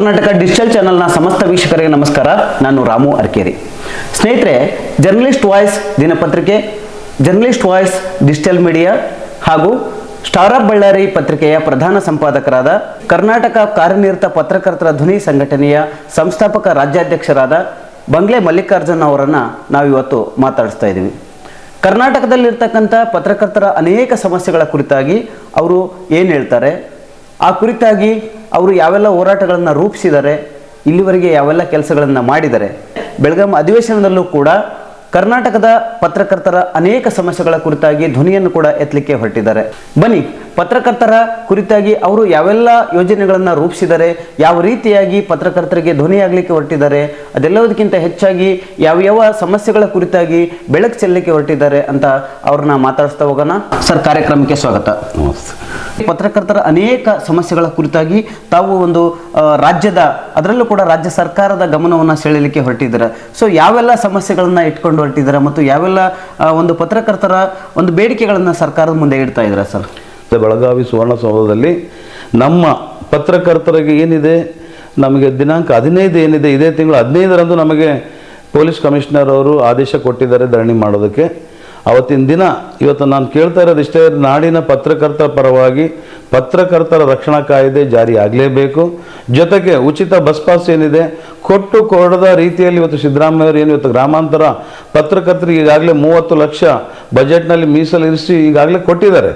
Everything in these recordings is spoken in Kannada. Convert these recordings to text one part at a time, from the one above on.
ಕರ್ನಾಟಕ ಡಿಜಿಟಲ್ ಚಾನೆಲ್ನ ಸಮಸ್ತ ವೀಕ್ಷಕರಿಗೆ ನಮಸ್ಕಾರ. ನಾನು ರಾಮು ಅರ್ಕೇರಿ. ಸ್ನೇಹಿತರೆ, ಜರ್ನಲಿಸ್ಟ್ ವಾಯ್ಸ್ ದಿನಪತ್ರಿಕೆ, ಜರ್ನಲಿಸ್ಟ್ ವಾಯ್ಸ್ ಡಿಜಿಟಲ್ ಮೀಡಿಯಾ ಹಾಗೂ ಸ್ಟಾರ್ ಆಫ್ ಬಳ್ಳಾರಿ ಪತ್ರಿಕೆಯ ಪ್ರಧಾನ ಸಂಪಾದಕರಾದ ಕರ್ನಾಟಕ ಕಾರ್ಯನಿರತ ಪತ್ರಕರ್ತರ ಧ್ವನಿ ಸಂಘಟನೆಯ ಸಂಸ್ಥಾಪಕ ರಾಜ್ಯಾಧ್ಯಕ್ಷರಾದ ಬಂಗ್ಲೆ ಮಲ್ಲಿಕಾರ್ಜುನ್ ಅವರನ್ನು ನಾವಿವತ್ತು ಮಾತಾಡಿಸ್ತಾ ಇದ್ದೀವಿ. ಕರ್ನಾಟಕದಲ್ಲಿರ್ತಕ್ಕಂಥ ಪತ್ರಕರ್ತರ ಅನೇಕ ಸಮಸ್ಯೆಗಳ ಕುರಿತಾಗಿ ಅವರು ಏನು ಹೇಳ್ತಾರೆ, ಆ ಕುರಿತಾಗಿ ಅವರು ಯಾವೆಲ್ಲ ಹೋರಾಟಗಳನ್ನು ರೂಪಿಸಿದ್ದಾರೆ, ಇಲ್ಲಿವರೆಗೆ ಯಾವೆಲ್ಲ ಕೆಲಸಗಳನ್ನು ಮಾಡಿದ್ದಾರೆ, ಬೆಳಗಾಂ ಅಧಿವೇಶನದಲ್ಲೂ ಕೂಡ ಕರ್ನಾಟಕದ ಪತ್ರಕರ್ತರ ಅನೇಕ ಸಮಸ್ಯೆಗಳ ಕುರಿತಾಗಿ ಧ್ವನಿಯನ್ನು ಕೂಡ ಎತ್ತಲಿಕ್ಕೆ ಹೊರಟಿದ್ದಾರೆ. ಬನ್ನಿ, ಪತ್ರಕರ್ತರ ಕುರಿತಾಗಿ ಅವರು ಯಾವೆಲ್ಲ ಯೋಜನೆಗಳನ್ನು ರೂಪಿಸಿದ್ದಾರೆ, ಯಾವ ರೀತಿಯಾಗಿ ಪತ್ರಕರ್ತರಿಗೆ ಧ್ವನಿಯಾಗಲಿಕ್ಕೆ ಹೊರಟಿದ್ದಾರೆ, ಅದೆಲ್ಲದಕ್ಕಿಂತ ಹೆಚ್ಚಾಗಿ ಯಾವ ಸಮಸ್ಯೆಗಳ ಕುರಿತಾಗಿ ಬೆಳಕು ಚೆಲ್ಲಲಿಕ್ಕೆ ಹೊರಟಿದ್ದಾರೆ ಅಂತ ಅವ್ರನ್ನ ಮಾತಾಡಿಸ್ತಾ ಹೋಗೋಣ. ಸರ್, ಕಾರ್ಯಕ್ರಮಕ್ಕೆ ಸ್ವಾಗತ. ಪತ್ರಕರ್ತರ ಅನೇಕ ಸಮಸ್ಯೆಗಳ ಕುರಿತಾಗಿ ತಾವು ಒಂದು ರಾಜ್ಯದ, ಅದರಲ್ಲೂ ಕೂಡ ರಾಜ್ಯ ಸರ್ಕಾರದ ಗಮನವನ್ನು ಸೆಳೆಯಲಿಕ್ಕೆ ಹೊರಟಿದ್ದಾರೆ. ಸೊ ಯಾವೆಲ್ಲ ಸಮಸ್ಯೆಗಳನ್ನ ಇಟ್ಕೊಂಡು ಹೊರಟಿದ್ದಾರೆ ಮತ್ತು ಯಾವೆಲ್ಲ ಒಂದು ಪತ್ರಕರ್ತರ ಒಂದು ಬೇಡಿಕೆಗಳನ್ನು ಸರ್ಕಾರದ ಮುಂದೆ ಇಡ್ತಾ ಇದ್ದಾರೆ ಸರ್? ಬೆಳಗಾವಿ ಸುವರ್ಣಸೌಧದಲ್ಲಿ ನಮ್ಮ ಪತ್ರಕರ್ತರಿಗೆ ಏನಿದೆ, ನಮಗೆ ದಿನಾಂಕ 15 ಏನಿದೆ, ಇದೇ ತಿಂಗಳು 15ರಂದು ನಮಗೆ ಪೊಲೀಸ್ ಕಮಿಷನರ್ ಅವರು ಆದೇಶ ಕೊಟ್ಟಿದ್ದಾರೆ ಧರಣಿ ಮಾಡೋದಕ್ಕೆ. ಅವತ್ತಿನ ದಿನ ಇವತ್ತು ನಾನು ಕೇಳ್ತಾ ಇರೋದು ಇಷ್ಟೇ, ನಾಡಿನ ಪತ್ರಕರ್ತರ ಪರವಾಗಿ ಪತ್ರಕರ್ತರ ರಕ್ಷಣಾ ಕಾಯ್ದೆ ಜಾರಿ ಆಗಲೇಬೇಕು. ಜೊತೆಗೆ ಉಚಿತ ಬಸ್ ಪಾಸ್ ಏನಿದೆ, ಕೊಟ್ಟು ಕೊಡದ ರೀತಿಯಲ್ಲಿ ಇವತ್ತು ಸಿದ್ದರಾಮಯ್ಯ ಅವರು ಏನು ಇವತ್ತು ಗ್ರಾಮಾಂತರ ಪತ್ರಕರ್ತರಿಗೆ ಈಗಾಗಲೇ 30 ಲಕ್ಷ ಬಜೆಟ್ನಲ್ಲಿ ಮೀಸಲಿರಿಸಿ ಈಗಾಗಲೇ ಕೊಟ್ಟಿದ್ದಾರೆ.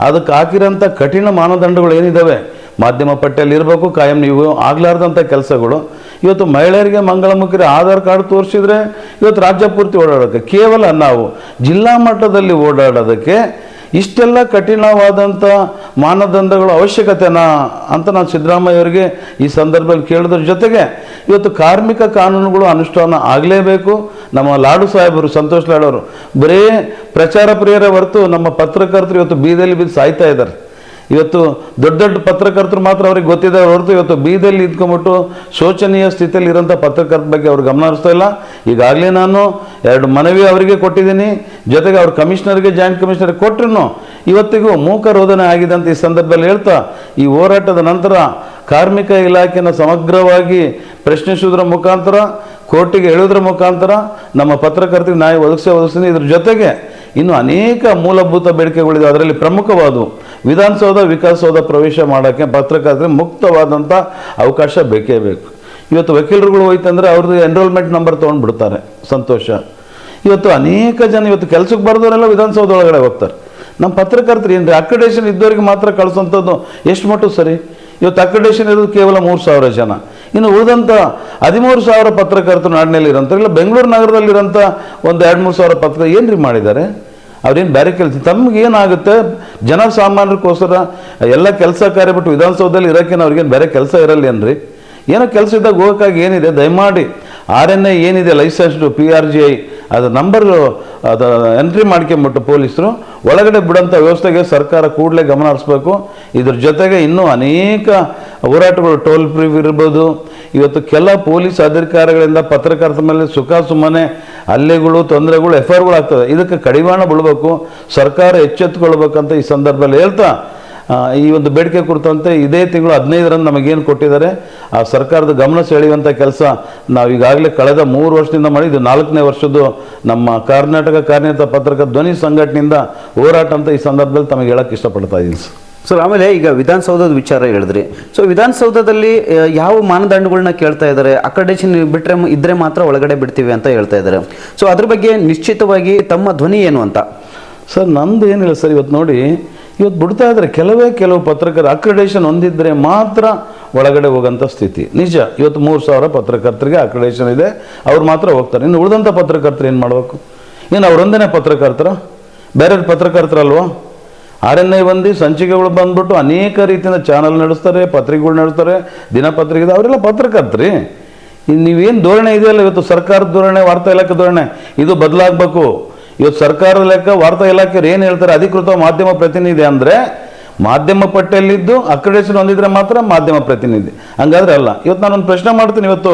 ಅದಕ್ಕೆ ಹಾಕಿರೋಂಥ ಕಠಿಣ ಮಾನದಂಡಗಳು ಏನಿದ್ದಾವೆ, ಮಾಧ್ಯಮ ಪಟ್ಟಿಯಲ್ಲಿ ಇರಬೇಕು, ಕಾಯಂ ನೀವು ಆಗಲಾರ್ದಂಥ ಕೆಲಸಗಳು. ಇವತ್ತು ಮಹಿಳೆಯರಿಗೆ ಮಂಗಳಮುಖಿಗೆ ಆಧಾರ್ ಕಾರ್ಡ್ ತೋರಿಸಿದ್ರೆ ಇವತ್ತು ರಾಜ್ಯ ಪೂರ್ತಿ ಓಡಾಡೋಕ್ಕೆ, ಕೇವಲ ನಾವು ಜಿಲ್ಲಾ ಮಟ್ಟದಲ್ಲಿ ಓಡಾಡೋದಕ್ಕೆ ಇಷ್ಟೆಲ್ಲ ಕಠಿಣವಾದಂಥ ಮಾನದಂಡಗಳ ಅವಶ್ಯಕತೆನಾ ಅಂತ ನಾನು ಸಿದ್ದರಾಮಯ್ಯ ಅವರಿಗೆ ಈ ಸಂದರ್ಭದಲ್ಲಿ ಕೇಳಿದ್ರ ಜೊತೆಗೆ ಇವತ್ತು ಕಾರ್ಮಿಕ ಕಾನೂನುಗಳು ಅನುಷ್ಠಾನ ಆಗಲೇಬೇಕು. ನಮ್ಮ ಲಾಡು ಸಾಹೇಬರು, ಸಂತೋಷ್ ಲಾಡು ಅವರು ಬರೀ ಪ್ರಚಾರ ಪ್ರಿಯರೇ ಹೊರತು ನಮ್ಮ ಪತ್ರಕರ್ತರು ಇವತ್ತು ಬೀದಿಯಲ್ಲಿ ಬಿದ್ದು ಸಾಯ್ತಾ ಇದ್ದಾರೆ. ಇವತ್ತು ದೊಡ್ಡ ದೊಡ್ಡ ಪತ್ರಕರ್ತರು ಮಾತ್ರ ಅವ್ರಿಗೆ ಗೊತ್ತಿದೆ ಹೊರತು ಇವತ್ತು ಬೀದಿಯಲ್ಲಿ ಇದ್ಕೊಂಡ್ಬಿಟ್ಟು ಶೋಚನೀಯ ಸ್ಥಿತಿಯಲ್ಲಿ ಇರೋಂಥ ಪತ್ರಕರ್ತರ ಬಗ್ಗೆ ಅವ್ರು ಗಮನ ಹರಿಸ್ತಾ ಇಲ್ಲ. ಈಗಾಗಲೇ ನಾನು 2 ಮನವಿ ಅವರಿಗೆ ಕೊಟ್ಟಿದ್ದೀನಿ, ಜೊತೆಗೆ ಅವ್ರ ಕಮಿಷನರ್ಗೆ, ಜಾಯಿಂಟ್ ಕಮಿಷನರ್ಗೆ ಕೊಟ್ಟರು ಇವತ್ತಿಗೂ ಮೂಕ ರೋಧನೆ ಆಗಿದೆ ಅಂತ ಈ ಸಂದರ್ಭದಲ್ಲಿ ಹೇಳ್ತಾ, ಈ ಹೋರಾಟದ ನಂತರ ಕಾರ್ಮಿಕ ಇಲಾಖೆಯನ್ನು ಸಮಗ್ರವಾಗಿ ಪ್ರಶ್ನಿಸುವುದರ ಮುಖಾಂತರ, ಕೋರ್ಟಿಗೆ ಹೇಳುವುದರ ಮುಖಾಂತರ ನಮ್ಮ ಪತ್ರಕರ್ತರಿಗೆ ನ್ಯಾಯ ಒದಗಿಸ್ತೀನಿ. ಇದ್ರ ಜೊತೆಗೆ ಇನ್ನು ಅನೇಕ ಮೂಲಭೂತ ಬೇಡಿಕೆಗಳಿದೆ. ಅದರಲ್ಲಿ ಪ್ರಮುಖವಾದವು ವಿಧಾನಸೌಧ, ವಿಕಾಸಸೌಧ ಪ್ರವೇಶ ಮಾಡೋಕ್ಕೆ ಪತ್ರಕರ್ತರಿಗೆ ಮುಕ್ತವಾದಂಥ ಅವಕಾಶ ಬೇಕೇ ಬೇಕು. ಇವತ್ತು ವಕೀಲರುಗಳು ಹೋಯ್ತಂದ್ರೆ ಅವ್ರದ್ದು ಎನ್ರೋಲ್ಮೆಂಟ್ ನಂಬರ್ ತೊಗೊಂಡ್ಬಿಡ್ತಾರೆ, ಸಂತೋಷ. ಇವತ್ತು ಅನೇಕ ಜನ ಇವತ್ತು ಕೆಲಸಕ್ಕೆ ಬರೆದವರೆಲ್ಲ ವಿಧಾನಸೌಧ ಒಳಗಡೆ ಹೋಗ್ತಾರೆ. ನಮ್ಮ ಪತ್ರಕರ್ತರು ಏನ್ರಿ ಅಕ್ರಿಡೇಷನ್ ಇದ್ದವರಿಗೆ ಮಾತ್ರ ಕಳಿಸೋಂಥದ್ದು ಎಷ್ಟು ಮಟ್ಟು ಸರಿ? ಇವತ್ತು ಅಕ್ರಿಡೇಷನ್ ಇರೋದು ಕೇವಲ 3,000 ಜನ. ಇನ್ನು ಉಳಿದಂಥ 13,000 ಪತ್ರಕರ್ತರು ನಾಡಿನಲ್ಲಿ ಇರೋಂಥ, ಇಲ್ಲ ಬೆಂಗಳೂರು ನಗರದಲ್ಲಿರೋಂಥ ಒಂದು 2-3 ಸಾವಿರ ಪತ್ರಕರ್ತರು ಏನ್ರಿ ಮಾಡಿದ್ದಾರೆ? ಅವ್ರೇನು ಬೇರೆ ಕೆಲಸ, ತಮ್ಗೆ ಏನಾಗುತ್ತೆ, ಜನಸಾಮಾನ್ಯರಿಗೋಸ್ಕರ ಎಲ್ಲ ಕೆಲಸ ಕಾರ್ಯ ಬಿಟ್ಟು ವಿಧಾನಸೌಧದಲ್ಲಿ ಇರೋಕ್ಕೇನು ಅವ್ರಿಗೇನು ಬೇರೆ ಕೆಲಸ ಇರಲ್ಲೇನ್ರಿ? ಏನೋ ಕೆಲಸ ಇದ್ದಾಗ ಹೋಗೋಕ್ಕಾಗಿ ಏನಿದೆ, ದಯಮಾಡಿ RNA ಏನಿದೆ ಲೈಸೆನ್ಸ್ಡು PRGI ಅದು ನಂಬರು ಅದು ಎಂಟ್ರಿ ಮಾಡ್ಕೊಂಬಿಟ್ಟು ಪೊಲೀಸರು ಒಳಗಡೆ ಬಿಡೋಂಥ ವ್ಯವಸ್ಥೆಗೆ ಸರ್ಕಾರ ಕೂಡಲೇ ಗಮನ ಹರಿಸ್ಬೇಕು. ಇದ್ರ ಜೊತೆಗೆ ಇನ್ನೂ ಅನೇಕ ಹೋರಾಟಗಳು, ಟೋಲ್ ಫ್ರೀ ಇರ್ಬೋದು. ಇವತ್ತು ಕೆಲ ಪೊಲೀಸ್ ಅಧಿಕಾರಿಗಳಿಂದ ಪತ್ರಕರ್ತರ ಮೇಲೆ ಸುಮ್ಮನೆ ಹಲ್ಲೆಗಳು, ತೊಂದರೆಗಳು, FIRಗಳು ಆಗ್ತದೆ. ಇದಕ್ಕೆ ಕಡಿವಾಣ ಬೀಳಬೇಕು, ಸರ್ಕಾರ ಎಚ್ಚೆತ್ತುಕೊಳ್ಬೇಕಂತ ಈ ಸಂದರ್ಭದಲ್ಲಿ ಹೇಳ್ತಾ, ಈ ಒಂದು ಬೇಡಿಕೆ ಕುರಿತಂತೆ ಇದೇ ತಿಂಗಳು 15ರಂದು ನಮಗೇನು ಕೊಟ್ಟಿದ್ದಾರೆ ಆ ಸರ್ಕಾರದ ಗಮನ ಸೆಳೆಯುವಂಥ ಕೆಲಸ ನಾವು ಈಗಾಗಲೇ ಕಳೆದ 3 ವರ್ಷದಿಂದ ಮಾಡಿ, ಇದು 4ನೇ ವರ್ಷದ್ದು ನಮ್ಮ ಕರ್ನಾಟಕ ಕಾರ್ಯನಿರತ ಪತ್ರಕರ್ತರ ಧ್ವನಿ ಸಂಘಟನೆಯಿಂದ ಹೋರಾಟ ಅಂತ ಈ ಸಂದರ್ಭದಲ್ಲಿ ತಮಗೆ ಹೇಳಕ್ಕೆ ಇಷ್ಟಪಡ್ತಾ ಇದ್ದೀನಿ ಸರ್. ಆಮೇಲೆ ಈಗ ವಿಧಾನಸೌಧದ ವಿಚಾರ ಹೇಳಿದ್ರಿ. ಸೊ ವಿಧಾನಸೌಧದಲ್ಲಿ ಯಾವ ಮಾನದಂಡಗಳನ್ನ ಕೇಳ್ತಾ ಇದ್ದಾರೆ? ಅಕ್ರಿಡೇಷನ್ ಬಿಟ್ಟರೆ ಇದ್ರೆ ಮಾತ್ರ ಒಳಗಡೆ ಬಿಡ್ತೀವಿ ಅಂತ ಹೇಳ್ತಾ ಇದ್ದಾರೆ. ಸೊ ಅದ್ರ ಬಗ್ಗೆ ನಿಶ್ಚಿತವಾಗಿ ತಮ್ಮ ಧ್ವನಿ ಏನು ಅಂತ? ಸರ್, ನಮ್ದು ಏನಿಲ್ಲ ಸರ್. ಇವತ್ತು ನೋಡಿ, ಇವತ್ತು ಬಿಡ್ತಾ ಇದ್ದಾರೆ ಕೆಲವು ಪತ್ರಕರ್ತರು ಅಕ್ರಿಡೇಷನ್ ಹೊಂದಿದ್ರೆ ಮಾತ್ರ ಒಳಗಡೆ ಹೋಗೋಂಥ ಸ್ಥಿತಿ ನಿಜ. ಇವತ್ತು 3,000 ಪತ್ರಕರ್ತರಿಗೆ ಅಕ್ರಿಡೇಷನ್ ಇದೆ, ಅವ್ರು ಮಾತ್ರ ಹೋಗ್ತಾರೆ. ಇನ್ನು ಉಳಿದಂಥ ಪತ್ರಕರ್ತರು ಏನು ಮಾಡಬೇಕು? ಏನು ಅವರೊಂದೇ ಪತ್ರಕರ್ತರ, ಬೇರೆ ಪತ್ರಕರ್ತರಲ್ವಾ? RNA ಬಂದು ಸಂಚಿಕೆಗಳು ಬಂದ್ಬಿಟ್ಟು ಅನೇಕ ರೀತಿಯಿಂದ ಚಾನಲ್ ನಡೆಸ್ತಾರೆ, ಪತ್ರಿಕೆಗಳು ನಡೆಸ್ತಾರೆ, ದಿನಪತ್ರಿಕೆ ಇದೆ, ಅವರೆಲ್ಲ ಪತ್ರಕರ್ತರಿ. ನೀವೇನು ಧೋರಣೆ ಇದೆಯಲ್ಲ ಇವತ್ತು ಸರ್ಕಾರದ ಧೋರಣೆ, ವಾರ್ತಾ ಇಲಾಖೆ ಧೋರಣೆ, ಇದು ಬದಲಾಗಬೇಕು. ಇವತ್ತು ಸರ್ಕಾರದ ಲೆಕ್ಕ, ವಾರ್ತಾ ಇಲಾಖೆಯವ್ರು ಏನು ಹೇಳ್ತಾರೆ, ಅಧಿಕೃತ ಮಾಧ್ಯಮ ಪ್ರತಿನಿಧಿ ಅಂದರೆ ಮಾಧ್ಯಮ ಪಟ್ಟಿಯಲ್ಲಿದ್ದು ಅಕ್ರಿಡೇಷನ್ ಹೊಂದಿದ್ರೆ ಮಾತ್ರ ಮಾಧ್ಯಮ ಪ್ರತಿನಿಧಿ, ಹಂಗಾದ್ರೆ ಅಲ್ಲ. ಇವತ್ತು ನಾನೊಂದು ಪ್ರಶ್ನೆ ಮಾಡ್ತೀನಿ. ಇವತ್ತು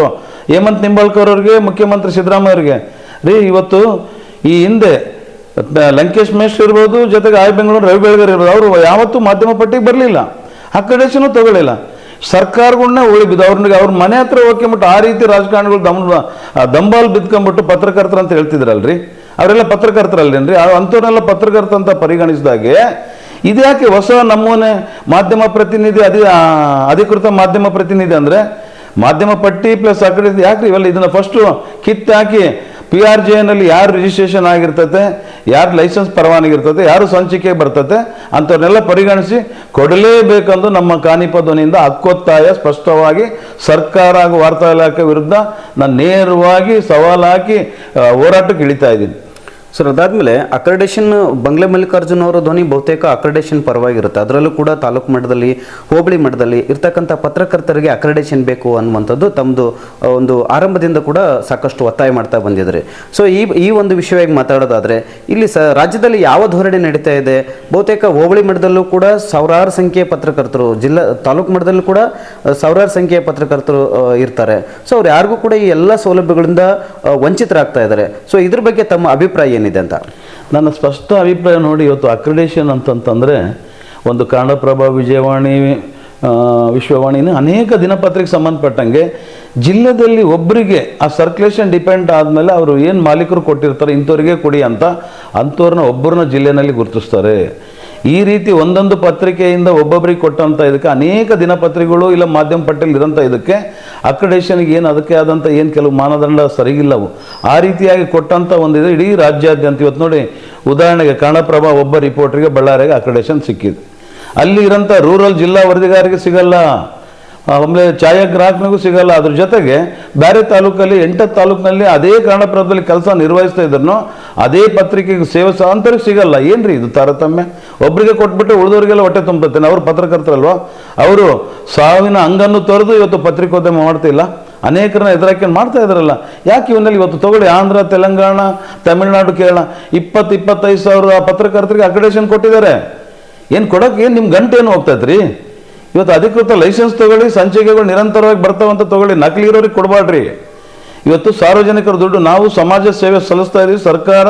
ಹೇಮಂತ್ ನಿಂಬಾಳ್ಕರ್ ಅವ್ರಿಗೆ, ಮುಖ್ಯಮಂತ್ರಿ ಸಿದ್ದರಾಮಯ್ಯ ಅವರಿಗೆ, ಇವತ್ತು ಈ ಹಿಂದೆ ಲಂಕೇಶ್ ಮೇಷ್ಟ್ರು ಇರ್ಬೋದು, ಜೊತೆಗೆ ಬೆಂಗಳೂರು ರವಿ ಬೆಳಗೆರೆ ಇರ್ಬೋದು, ಅವರು ಯಾವತ್ತೂ ಮಾಧ್ಯಮ ಪಟ್ಟಿಗೆ ಬರಲಿಲ್ಲ, ಅಕ್ರಿಡೇಷನು ತಗೊಳ್ಳಿಲ್ಲ. ಸರ್ಕಾರಗಳನ್ನ ಉಳಿಬಿದ್ದು ಅವ್ರ ಮನೆ ಹತ್ರ ಹೋಗ್ಕೊಂಬಿಟ್ಟು ಆ ರೀತಿ ರಾಜಕಾರಣಿಗಳು ದಂಬಾಲ್ ಬಿದ್ಕೊಂಡ್ಬಿಟ್ಟು ಪತ್ರಕರ್ತರು ಅಂತ ಹೇಳ್ತಿದ್ರಲ್ರಿ, ಅವರೆಲ್ಲ ಪತ್ರಕರ್ತರಲ್ಲೇನ್ರಿ? ಅಂಥವ್ರನ್ನೆಲ್ಲ ಪತ್ರಕರ್ತ ಅಂತ ಪರಿಗಣಿಸಿದಾಗೆ ಇದ್ಯಾಕೆ ಹೊಸ ನಮೂನೆ ಮಾಧ್ಯಮ ಪ್ರತಿನಿಧಿ ಅಧಿಕೃತ ಮಾಧ್ಯಮ ಪ್ರತಿನಿಧಿ ಅಂದರೆ ಮಾಧ್ಯಮ ಪಟ್ಟಿ ಪ್ಲಸ್ ಆ ಕಡೆ ಯಾಕ್ರಿ ಇವೆಲ್ಲ ಇದನ್ನ ಫಸ್ಟು ಕಿತ್ತಾಕಿ PRJನಲ್ಲಿ ಯಾರು ರಿಜಿಸ್ಟ್ರೇಷನ್ ಆಗಿರ್ತತೆ, ಯಾರು ಲೈಸೆನ್ಸ್ ಪರವಾನಗಿ ಇರ್ತದೆ, ಯಾರು ಸಂಚಿಕೆ ಬರ್ತತೆ ಅಂಥವ್ರನ್ನೆಲ್ಲ ಪರಿಗಣಿಸಿ ಕೊಡಲೇಬೇಕೆಂದು ನಮ್ಮ ಕಾನಿಪ ಧ್ವನಿಯಿಂದ ಹಕ್ಕೊತ್ತಾಯ ಸ್ಪಷ್ಟವಾಗಿ ಸರ್ಕಾರ ಹಾಗೂ ವಾರ್ತಾ ಇಲಾಖೆ ವಿರುದ್ಧ ನಾನು ನೇರವಾಗಿ ಸವಾಲು ಹಾಕಿ ಹೋರಾಟಕ್ಕೆ ಇಳಿತಾ ಇದ್ದೀನಿ. ಸರ್, ಅದಾದಮೇಲೆ ಅಕ್ರೆಡೇಷನ್ ಬಂಗ್ಲೆ ಮಲ್ಲಿಕಾರ್ಜುನ್ ಅವರ ಧ್ವನಿ ಬಹುತೇಕ ಅಕ್ರೆಡೇಷನ್ ಪರವಾಗಿರುತ್ತೆ. ಅದರಲ್ಲೂ ಕೂಡ ತಾಲೂಕು ಮಟ್ಟದಲ್ಲಿ, ಹೋಬಳಿ ಮಟ್ಟದಲ್ಲಿ ಇರ್ತಕ್ಕಂಥ ಪತ್ರಕರ್ತರಿಗೆ ಅಕ್ರೆಡೇಷನ್ ಬೇಕು ಅನ್ನುವಂಥದ್ದು ತಮ್ಮದು ಒಂದು ಆರಂಭದಿಂದ ಕೂಡ ಸಾಕಷ್ಟು ಒತ್ತಾಯ ಮಾಡ್ತಾ ಬಂದಿದ್ದಾರೆ. ಸೊ ಈ ಒಂದು ವಿಷಯವಾಗಿ ಮಾತಾಡೋದಾದರೆ ಇಲ್ಲಿ ರಾಜ್ಯದಲ್ಲಿ ಯಾವ ಧೋರಣೆ ನಡೀತಾ ಇದೆ? ಬಹುತೇಕ ಹೋಬಳಿ ಮಟ್ಟದಲ್ಲೂ ಕೂಡ ಸಾವಿರಾರು ಸಂಖ್ಯೆಯ ಪತ್ರಕರ್ತರು, ತಾಲೂಕು ಮಟ್ಟದಲ್ಲೂ ಕೂಡ ಸಾವಿರಾರು ಸಂಖ್ಯೆಯ ಪತ್ರಕರ್ತರು ಇರ್ತಾರೆ. ಸೊ ಅವ್ರು ಯಾರಿಗೂ ಕೂಡ ಈ ಎಲ್ಲ ಸೌಲಭ್ಯಗಳಿಂದ ವಂಚಿತರಾಗ್ತಾ ಇದ್ದಾರೆ. ಸೊ ಇದ್ರ ಬಗ್ಗೆ ತಮ್ಮ ಅಭಿಪ್ರಾಯ ಏನಿದೆ ಅಂತ? ನನ್ನ ಸ್ಪಷ್ಟ ಅಭಿಪ್ರಾಯ ನೋಡಿ, ಇವತ್ತು ಅಕ್ರಿಡೇಷನ್ ಅಂತಂತಂದರೆ ಒಂದು ಕನ್ನಡಪ್ರಭ, ವಿಜಯವಾಣಿ, ವಿಶ್ವವಾಣಿನ ಅನೇಕ ದಿನಪತ್ರಿಕೆ ಸಂಬಂಧಪಟ್ಟಂಗೆ ಜಿಲ್ಲೆಯಲ್ಲಿ ಒಬ್ಬರಿಗೆ ಆ ಸರ್ಕ್ಯುಲೇಷನ್ ಡಿಪೆಂಡ್ ಆದಮೇಲೆ ಅವರು ಏನು ಮಾಲೀಕರು ಕೊಟ್ಟಿರ್ತಾರೆ ಇಂಥವ್ರಿಗೆ ಕೊಡಿ ಅಂತ ಅಂಥವ್ರನ್ನ ಒಬ್ಬರನ್ನ ಜಿಲ್ಲೆಯಲ್ಲಿ ಗುರುತಿಸ್ತಾರೆ. ಈ ರೀತಿ ಒಂದೊಂದು ಪತ್ರಿಕೆಯಿಂದ ಒಬ್ಬೊಬ್ಬರಿಗೆ ಕೊಟ್ಟಂಥ ಇದಕ್ಕೆ ಅನೇಕ ದಿನಪತ್ರಿಕೆಗಳು ಇಲ್ಲ ಮಾಧ್ಯಮ ಪಟ್ಟಿಯಲ್ಲಿ ಇರೋಂಥ ಇದಕ್ಕೆ ಅಕ್ರಿಡೇಷನ್ಗೆ ಏನು ಅದಕ್ಕೆ ಆದಂಥ ಏನು ಕೆಲವು ಮಾನದಂಡ ಸರಿಗಿಲ್ಲವು ಆ ರೀತಿಯಾಗಿ ಕೊಟ್ಟಂಥ ಒಂದಿದೆ ಇಡೀ ರಾಜ್ಯಾದ್ಯಂತ. ಇವತ್ತು ನೋಡಿ, ಉದಾಹರಣೆಗೆ ಕನ್ನಡಪ್ರಭ ಒಬ್ಬ ರಿಪೋರ್ಟ್ರಿಗೆ ಬಳ್ಳಾರಿಗೆ ಅಕ್ರಿಡೇಷನ್ ಸಿಕ್ಕಿದೆ, ಅಲ್ಲಿ ಇರೋಂಥ ರೂರಲ್ ಜಿಲ್ಲಾ ವರದಿಗಾರಿಗೆ ಸಿಗಲ್ಲ, ಆಮೇಲೆ ಛಾಯಾಗ್ರಾಹಕನಿಗೂ ಸಿಗಲ್ಲ. ಅದ್ರ ಜೊತೆಗೆ ಬೇರೆ ತಾಲೂಕಲ್ಲಿ 8 ತಾಲೂಕಿನಲ್ಲಿ ಅದೇ ಕನ್ನಡಪ್ರಭದಲ್ಲಿ ಕೆಲಸ ನಿರ್ವಹಿಸ್ತಾ ಇದ್ರು ಅದೇ ಪತ್ರಿಕೆಗೆ ಸೇವೆ ಅಂತರಿಗೆ ಸಿಗಲ್ಲ. ಏನ್ರಿ ಇದು ತಾರತಮ್ಯ? ಒಬ್ಬರಿಗೆ ಕೊಟ್ಬಿಟ್ಟು ಉಳಿದವರಿಗೆಲ್ಲ ಹೊಟ್ಟೆ ತುಂಬುತ್ತೇನೆ. ಅವ್ರು ಪತ್ರಕರ್ತರಲ್ವಾ, ಅವರು ಸಾವಿನ ಹಂಗನ್ನು ತೊರೆದು ಇವತ್ತು ಪತ್ರಿಕೋದ್ಯಮ ಮಾಡ್ತಿಲ್ಲ, ಅನೇಕರನ್ನ ಎದುರಾಕೊಂಡು ಮಾಡ್ತಾ ಇದ್ದಾರಲ್ಲ. ಯಾಕೆ ಇವನಲ್ಲಿ ಇವತ್ತು ತಗೊಳ್ಳಿ, ಆಂಧ್ರ, ತೆಲಂಗಾಣ, ತಮಿಳುನಾಡು, ಕೇರಳ 20-25 ಸಾವಿರ ಪತ್ರಕರ್ತರಿಗೆ ಅಕ್ರಿಡೇಷನ್ ಕೊಟ್ಟಿದ್ದಾರೆ. ಏನು ಕೊಡೋಕೆ ಏನು ನಿಮ್ಮ ಗಂಟೆ ಏನು ಹೋಗ್ತೈತ್ರಿ? ಇವತ್ತು ಅಧಿಕೃತ ಲೈಸೆನ್ಸ್ ತಗೊಳ್ಳಿ, ಸಂಚಿಕೆಗಳು ನಿರಂತರವಾಗಿ ಬರ್ತಾವಂತ ತಗೊಳ್ಳಿ, ನಕಲಿ ಇರೋರಿಗೆ ಕೊಡಬಾಡ್ರಿ. ಇವತ್ತು ಸಾರ್ವಜನಿಕರ ದುಡ್ಡು, ನಾವು ಸಮಾಜ ಸೇವೆ ಸಲ್ಲಿಸ್ತಾ ಇದ್ದೀವಿ, ಸರ್ಕಾರ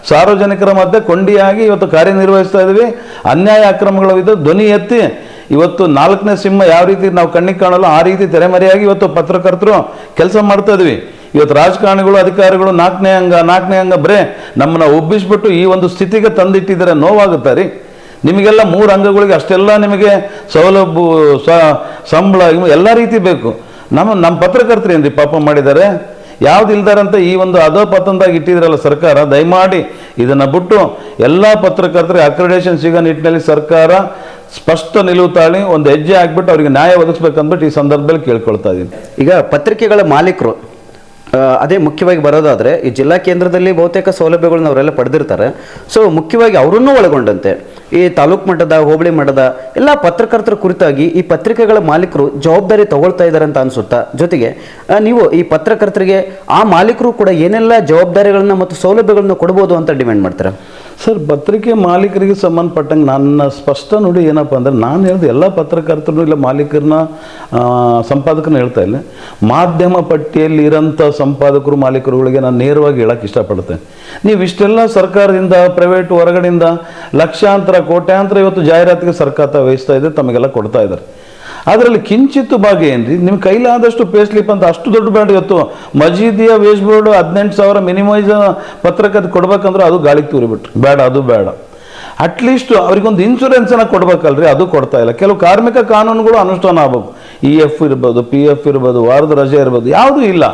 ಸಾರ್ವಜನಿಕರ ಮಧ್ಯೆ ಕೊಂಡಿಯಾಗಿ ಇವತ್ತು ಕಾರ್ಯನಿರ್ವಹಿಸ್ತಾ ಇದ್ದೀವಿ. ಅನ್ಯಾಯ ಅಕ್ರಮಗಳಿದ್ದು ಧ್ವನಿ ಎತ್ತಿ ಇವತ್ತು 4ನೇ ಸಿಂಹ ಯಾವ ರೀತಿ ನಾವು ಕಣ್ಣಿಗೆ ಕಾಣಲ್ಲ ಆ ರೀತಿ ತೆರೆಮರೆಯಾಗಿ ಇವತ್ತು ಪತ್ರಕರ್ತರು ಕೆಲಸ ಮಾಡ್ತಾ ಇದ್ವಿ. ಇವತ್ತು ರಾಜಕಾರಣಿಗಳು, ಅಧಿಕಾರಿಗಳು 4ನೇ ಅಂಗ ಬರೇ ನಮ್ಮನ್ನ ಒಬ್ಬಿಸ್ಬಿಟ್ಟು ಈ ಒಂದು ಸ್ಥಿತಿಗೆ ತಂದಿಟ್ಟಿದ್ದಾರೆ. ನೋವಾಗುತ್ತೆ ರೀ ನಿಮಗೆಲ್ಲ. 3 ಅಂಗಗಳಿಗೆ ಅಷ್ಟೆಲ್ಲ ನಿಮಗೆ ಸೌಲಭ್ಯ, ಸಂಬಳ ಎಲ್ಲ ರೀತಿ ಬೇಕು. ನಮ್ಮ ಪತ್ರಕರ್ತರು ಏನ್ರಿ ಪಾಪ ಮಾಡಿದ್ದಾರೆ? ಯಾವ್ದು ಇಲ್ದಾರಂತ ಈ ಒಂದು ಅಧೋಪತನದಾಗ ಇಟ್ಟಿದ್ರಲ್ಲ ಸರ್ಕಾರ. ದಯಮಾಡಿ ಇದನ್ನ ಬಿಟ್ಟು ಎಲ್ಲ ಪತ್ರಕರ್ತರಿಗೆ ಅಕ್ರಿಡೇಷನ್ ಸಿಗೋ ನಿಟ್ಟಿನಲ್ಲಿ ಸರ್ಕಾರ ಸ್ಪಷ್ಟ ನಿಲುವು ತಾಳಿ ಒಂದು ಹೆಜ್ಜೆ ಹಾಕ್ಬಿಟ್ಟು ಅವರಿಗೆ ನ್ಯಾಯ ಒದಗಿಸ್ಬೇಕಂದ್ಬಿಟ್ಟು ಈ ಸಂದರ್ಭದಲ್ಲಿ ಕೇಳ್ಕೊಳ್ತಾ ಇದ್ದೀನಿ. ಈಗ ಪತ್ರಿಕೆಗಳ ಮಾಲೀಕರು ಅದೇ ಮುಖ್ಯವಾಗಿ ಬರೋದಾದರೆ ಈ ಜಿಲ್ಲಾ ಕೇಂದ್ರದಲ್ಲಿ ಬಹುತೇಕ ಸೌಲಭ್ಯಗಳನ್ನ ಅವರೆಲ್ಲ ಪಡೆದಿರ್ತಾರೆ. ಸೊ ಮುಖ್ಯವಾಗಿ ಅವರನ್ನೂ ಒಳಗೊಂಡಂತೆ ಈ ತಾಲೂಕು ಮಟ್ಟದ, ಹೋಬಳಿ ಮಟ್ಟದ ಎಲ್ಲ ಪತ್ರಕರ್ತರ ಕುರಿತಾಗಿ ಈ ಪತ್ರಿಕೆಗಳ ಮಾಲೀಕರು ಜವಾಬ್ದಾರಿ ತಗೊಳ್ತಾ ಇದ್ದಾರೆ ಅಂತ ಅನಿಸುತ್ತಾ? ಜೊತೆಗೆ ನೀವು ಈ ಪತ್ರಕರ್ತರಿಗೆ ಆ ಮಾಲೀಕರು ಕೂಡ ಏನೆಲ್ಲ ಜವಾಬ್ದಾರಿಗಳನ್ನ ಮತ್ತು ಸೌಲಭ್ಯಗಳನ್ನ ಕೊಡ್ಬೋದು ಅಂತ ಡಿಮ್ಯಾಂಡ್ ಮಾಡ್ತಾರೆ? ಸರ್, ಪತ್ರಿಕೆ ಮಾಲೀಕರಿಗೆ ಸಂಬಂಧಪಟ್ಟಂಗೆ ನನ್ನ ಸ್ಪಷ್ಟ ನೋಡಿ ಏನಪ್ಪ ಅಂದರೆ, ನಾನು ಹೇಳಿದೆ ಎಲ್ಲ ಪತ್ರಕರ್ತರು ಇಲ್ಲ ಮಾಲೀಕರನ್ನ ಸಂಪಾದಕರನ್ನ ಹೇಳ್ತಾ ಇಲ್ಲ, ಮಾಧ್ಯಮ ಪಟ್ಟಿಯಲ್ಲಿ ಇರೋಂಥ ಸಂಪಾದಕರು ಮಾಲೀಕರುಗಳಿಗೆ ನಾನು ನೇರವಾಗಿ ಹೇಳಕ್ಕೆ ಇಷ್ಟಪಡ್ತೇನೆ. ನೀವು ಇಷ್ಟೆಲ್ಲ ಸರ್ಕಾರದಿಂದ, ಪ್ರೈವೇಟ್, ಹೊರಗಡೆಯಿಂದ ಲಕ್ಷಾಂತರ ಕೋಟ್ಯಾಂತರ ಇವತ್ತು ಜಾಹೀರಾತಿಗೆ ಸರ್ಕಾರ ವಹಿಸ್ತಾ ಇದೆ, ತಮಗೆಲ್ಲ ಕೊಡ್ತಾ ಇದ್ದಾರೆ. ಅದರಲ್ಲಿ ಕಿಂಚಿತ್ತು ಭಾಗ ಏನ್ರಿ ನಿಮ್ಮ ಕೈಲಾದಷ್ಟು ಪೇಸ್ಲಿಪ್ ಅಂತ ಅಷ್ಟು ದೊಡ್ಡ ಬೇಡ. ಇವತ್ತು ಮಜೀದಿಯ ವೇಜ್ ಬೋರ್ಡು 18,000 ಮಿನಿಮೈಸ್ ಪತ್ರಕರ್ತ ಕೊಡ್ಬೇಕಂದ್ರೆ ಅದು ಗಾಳಿಗೆ ತೂರಿಬಿಟ್ರು. ಬೇಡ, ಅದು ಬೇಡ. ಅಟ್ಲೀಸ್ಟ್ ಅವ್ರಿಗೊಂದು ಇನ್ಶೂರೆನ್ಸನ್ನು ಕೊಡ್ಬೇಕಲ್ರಿ, ಅದು ಕೊಡ್ತಾ ಇಲ್ಲ. ಕೆಲವು ಕಾರ್ಮಿಕ ಕಾನೂನುಗಳು ಅನುಷ್ಠಾನ ಆಗಬೇಕು. EF ಇರ್ಬೋದು, PF ಇರ್ಬೋದು, ವಾರದ ರಜೆ ಇರ್ಬೋದು, ಯಾವುದೂ ಇಲ್ಲ.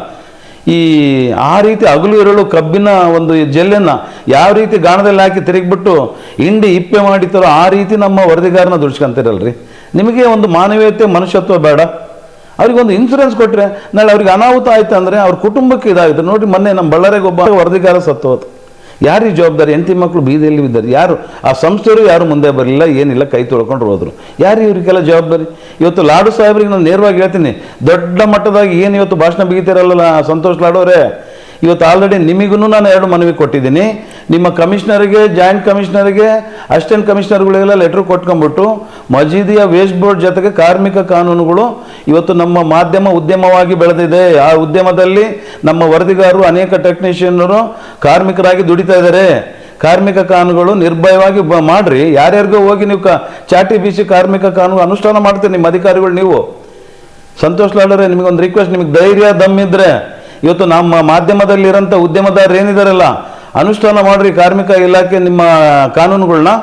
ಆ ರೀತಿ ಹಗಲು ಇರಳು ಕಬ್ಬಿನ ಒಂದು ಜೆಲ್ಲನ್ನು ಯಾವ ರೀತಿ ಗಾಣದಲ್ಲಿ ಹಾಕಿ ತಿರುಗಿಬಿಟ್ಟು ಹಿಂಡಿ ಇಪ್ಪೆ ಮಾಡಿತಾರೋ ಆ ರೀತಿ ನಮ್ಮ ವರದಿಗಾರನ ದುಡ್ಸ್ಕೊಂತಿರಲ್ರಿ. ನಿಮಗೆ ಒಂದು ಮಾನವೀಯತೆ, ಮನುಷ್ಯತ್ವ ಬೇಡ? ಅವ್ರಿಗೊಂದು ಇನ್ಶೂರೆನ್ಸ್ ಕೊಟ್ಟರೆ ನಾಳೆ ಅವ್ರಿಗೆ ಅನಾಹುತ ಆಯ್ತು ಅಂದರೆ ಅವ್ರ ಕುಟುಂಬಕ್ಕೆ ಇದಾಯಿತು. ನೋಡಿ, ಮೊನ್ನೆ ನಮ್ಮ ಬಳ್ಳಾರಿಗೆ ಒಬ್ಬ ವರದಿಗಾರ ಸತ್ತು ಹೋದ. ಯಾರು ಈ ಜವಾಬ್ದಾರಿ? ಹೆಂಡತಿ ಮಕ್ಕಳು ಬೀದಿಯಲ್ಲಿ ಬಿದ್ದಾರೆ. ಯಾರು? ಆ ಸಂಸ್ಥೆಯವರು ಯಾರು ಮುಂದೆ ಬರಲಿಲ್ಲ, ಏನಿಲ್ಲ, ಕೈ ತೊಳ್ಕೊಂಡು ಹೋದ್ರು. ಯಾರು ಇವರಿಗೆಲ್ಲ ಜವಾಬ್ದಾರಿ? ಇವತ್ತು ಲಾಡು ಸಾಹೇಬ್ರಿಗೆ ನಾನು ನೇರವಾಗಿ ಹೇಳ್ತೀನಿ, ದೊಡ್ಡ ಮಟ್ಟದಾಗಿ ಏನು ಇವತ್ತು ಭಾಷಣ ಬಿಗಿತಾರಲ್ಲ ಸಂತೋಷ್ ಲಾಡೋರೆ, ಇವತ್ತು ಆಲ್ರೆಡಿ ನಿಮಗೂ ನಾನು 2 ಮನವಿ ಕೊಟ್ಟಿದ್ದೀನಿ. ನಿಮ್ಮ ಕಮಿಷನರ್ಗೆ, ಜಾಯಿಂಟ್ ಕಮಿಷನರ್ಗೆ, ಅಸಿಸ್ಟೆಂಟ್ ಕಮಿಷನರ್ಗಳಿಗೆಲ್ಲ ಲೆಟ್ರ್ ಕೊಟ್ಕೊಂಡ್ಬಿಟ್ಟು ಮಜೀದಿಯ ವೇಸ್ಟ್ ಬೋರ್ಡ್ ಜೊತೆಗೆ ಕಾರ್ಮಿಕ ಕಾನೂನುಗಳು ಇವತ್ತು ನಮ್ಮ ಮಾಧ್ಯಮ ಉದ್ಯಮವಾಗಿ ಬೆಳೆದಿದೆ. ಆ ಉದ್ಯಮದಲ್ಲಿ ನಮ್ಮ ವರದಿಗಾರರು, ಅನೇಕ ಟೆಕ್ನಿಷಿಯನ್ನರು ಕಾರ್ಮಿಕರಾಗಿ ದುಡಿತಾ ಇದ್ದಾರೆ. ಕಾರ್ಮಿಕ ಕಾನೂನುಗಳು ನಿರ್ಭಯವಾಗಿ ಮಾಡ್ರಿ. ಯಾರ್ಯಾರಿಗೋ ಹೋಗಿ ನೀವು ಚಾಟಿ ಬೀಸಿ ಕಾರ್ಮಿಕ ಕಾನೂನು ಅನುಷ್ಠಾನ ಮಾಡ್ತೀರಿ ನಿಮ್ಮ ಅಧಿಕಾರಿಗಳು. ನೀವು ಸಂತೋಷ್ ಲಾಡರೆ, ನಿಮಗೊಂದು ರಿಕ್ವೆಸ್ಟ್, ನಿಮಗೆ ಧೈರ್ಯ ದಮ್ಮಿದ್ರೆ ಇವತ್ತು ನಮ್ಮ ಮಾಧ್ಯಮದಲ್ಲಿರೋಂಥ ಉದ್ಯಮದಾರರು ಏನಿದಾರಲ್ಲ, ಅನುಷ್ಠಾನ ಮಾಡ್ರಿ ಕಾರ್ಮಿಕ ಇಲಾಖೆ ನಿಮ್ಮ ಕಾನೂನುಗಳನ್ನ.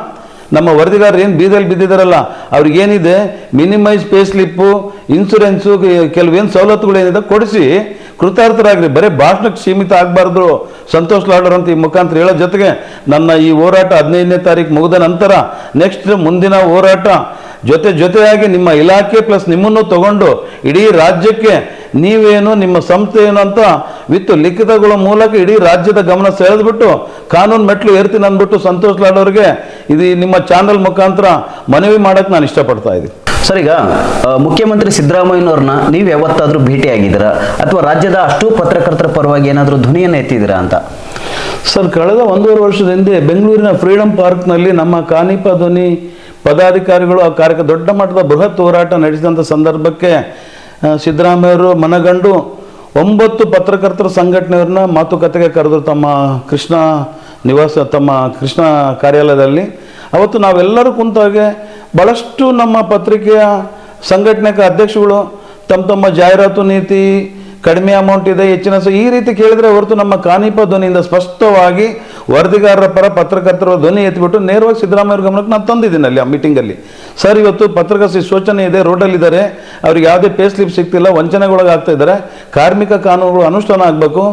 ನಮ್ಮ ವರದಿಗಾರರು ಏನು ಬೀದಲ್ಲಿ ಬಿದ್ದಿದ್ದಾರಲ್ಲ, ಅವ್ರಿಗೇನಿದೆ ಮಿನಿಮೈಸ್ ಪೇ ಸ್ಲಿಪ್ಪು, ಇನ್ಸೂರೆನ್ಸು, ಕೆಲವೇನು ಸವಲತ್ತುಗಳೇನಿದೆ ಕೊಡಿಸಿ ಕೃತಾರ್ಥರಾಗ್ರಿ. ಬರೀ ಭಾಷಣಕ್ಕೆ ಸೀಮಿತ ಆಗಬಾರ್ದು ಸಂತೋಷ್ ಲಾಡರ್ ಅಂತ ಈ ಮುಖಾಂತರ ಹೇಳೋ ಜೊತೆಗೆ ನನ್ನ ಈ ಹೋರಾಟ 15ನೇ ತಾರೀಕು ಮುಗಿದ ನಂತರ ನೆಕ್ಸ್ಟ್ ಮುಂದಿನ ಹೋರಾಟ ಜೊತೆಯಾಗಿ ನಿಮ್ಮ ಇಲಾಖೆ ಪ್ಲಸ್ ನಿಮ್ಮನ್ನು ತಗೊಂಡು ಇಡೀ ರಾಜ್ಯಕ್ಕೆ ನೀವೇನು ನಿಮ್ಮ ಸಂಸ್ಥೆ ಏನು ಅಂತ ವಿತ್ ಲಿಖಿತಗಳ ಮೂಲಕ ಇಡೀ ರಾಜ್ಯದ ಗಮನ ಸೆಳೆದ್ಬಿಟ್ಟು ಕಾನೂನು ಮೆಟ್ಲು ಏರ್ತೀನಿ ಅಂದ್ಬಿಟ್ಟು ಸಂತೋಷ್ ಲಾಡ್ ಅವ್ರಿಗೆ ಇದು ನಿಮ್ಮ ಚಾನಲ್ ಮುಖಾಂತರ ಮನವಿ ಮಾಡಕ್ಕೆ ನಾನು ಇಷ್ಟಪಡ್ತಾ ಇದ್ದೀನಿ. ಸರ್, ಈಗ ಮುಖ್ಯಮಂತ್ರಿ ಸಿದ್ದರಾಮಯ್ಯನವ್ರನ್ನ ನೀವು ಯಾವತ್ತಾದರೂ ಭೇಟಿಯಾಗಿದ್ದೀರಾ ಅಥವಾ ರಾಜ್ಯದ ಅಷ್ಟೂ ಪತ್ರಕರ್ತರ ಪರವಾಗಿ ಏನಾದರೂ ಧ್ವನಿಯನ್ನು ಎತ್ತಿದ್ದೀರಾ ಅಂತ? ಸರ್, ಕಳೆದ 1.5 ವರ್ಷದ ಹಿಂದೆ ಬೆಂಗಳೂರಿನ ಫ್ರೀಡಂ ಪಾರ್ಕ್ನಲ್ಲಿ ನಮ್ಮ ಕಾನಿಪ ಧ್ವನಿ ಪದಾಧಿಕಾರಿಗಳು ಆ ಕಾರ್ಯಕ್ಕೆ ದೊಡ್ಡ ಮಟ್ಟದ ಬೃಹತ್ ಹೋರಾಟ ನಡೆಸಿದಂಥ ಸಂದರ್ಭಕ್ಕೆ ಸಿದ್ದರಾಮಯ್ಯವರು ಮನಗಂಡು 9 ಪತ್ರಕರ್ತರ ಸಂಘಟನೆಯವ್ರನ್ನ ಮಾತುಕತೆಗೆ ಕರೆದ್ರು ತಮ್ಮ ಕೃಷ್ಣ ಕಾರ್ಯಾಲಯದಲ್ಲಿ. ಅವತ್ತು ನಾವೆಲ್ಲರೂ ಕುಂತಾಗೆ ಭಾಳಷ್ಟು ನಮ್ಮ ಪತ್ರಿಕೆಯ ಸಂಘಟನೆಯ ಅಧ್ಯಕ್ಷಗಳು ತಮ್ಮ ಜಾಹೀರಾತು ನೀತಿ, ಕಡಿಮೆ ಅಮೌಂಟ್ ಇದೆ, ಹೆಚ್ಚಿನ ಈ ರೀತಿ ಕೇಳಿದರೆ ಹೊರತು ನಮ್ಮ ಕಾನಿಪ ಧ್ವನಿಯಿಂದ ಸ್ಪಷ್ಟವಾಗಿ ವರದಿಗಾರರ ಪರ ಪತ್ರಕರ್ತರ ಧ್ವನಿ ಎತ್ತಿಬಿಟ್ಟು ನೇರವಾಗಿ ಸಿದ್ದರಾಮಯ್ಯ ಗಮನಕ್ಕೆ ನಾನು ತಂದಿದ್ದೀನಿ ಅಲ್ಲಿ ಆ ಮೀಟಿಂಗಲ್ಲಿ. ಸರ್, ಇವತ್ತು ಪತ್ರಕರ್ತರ ಶೋಷಣೆ ಇದೆ, ರೋಡಲ್ಲಿದ್ದಾರೆ, ಅವ್ರಿಗೆ ಯಾವುದೇ ಪೇ ಸ್ಲಿಪ್ ಸಿಗ್ತಿಲ್ಲ, ವಂಚನೆಗೊಳಗಾಗ್ತಾ ಇದ್ದಾರೆ, ಕಾರ್ಮಿಕ ಕಾನೂನುಗಳು ಅನುಷ್ಠಾನ ಆಗಬೇಕು,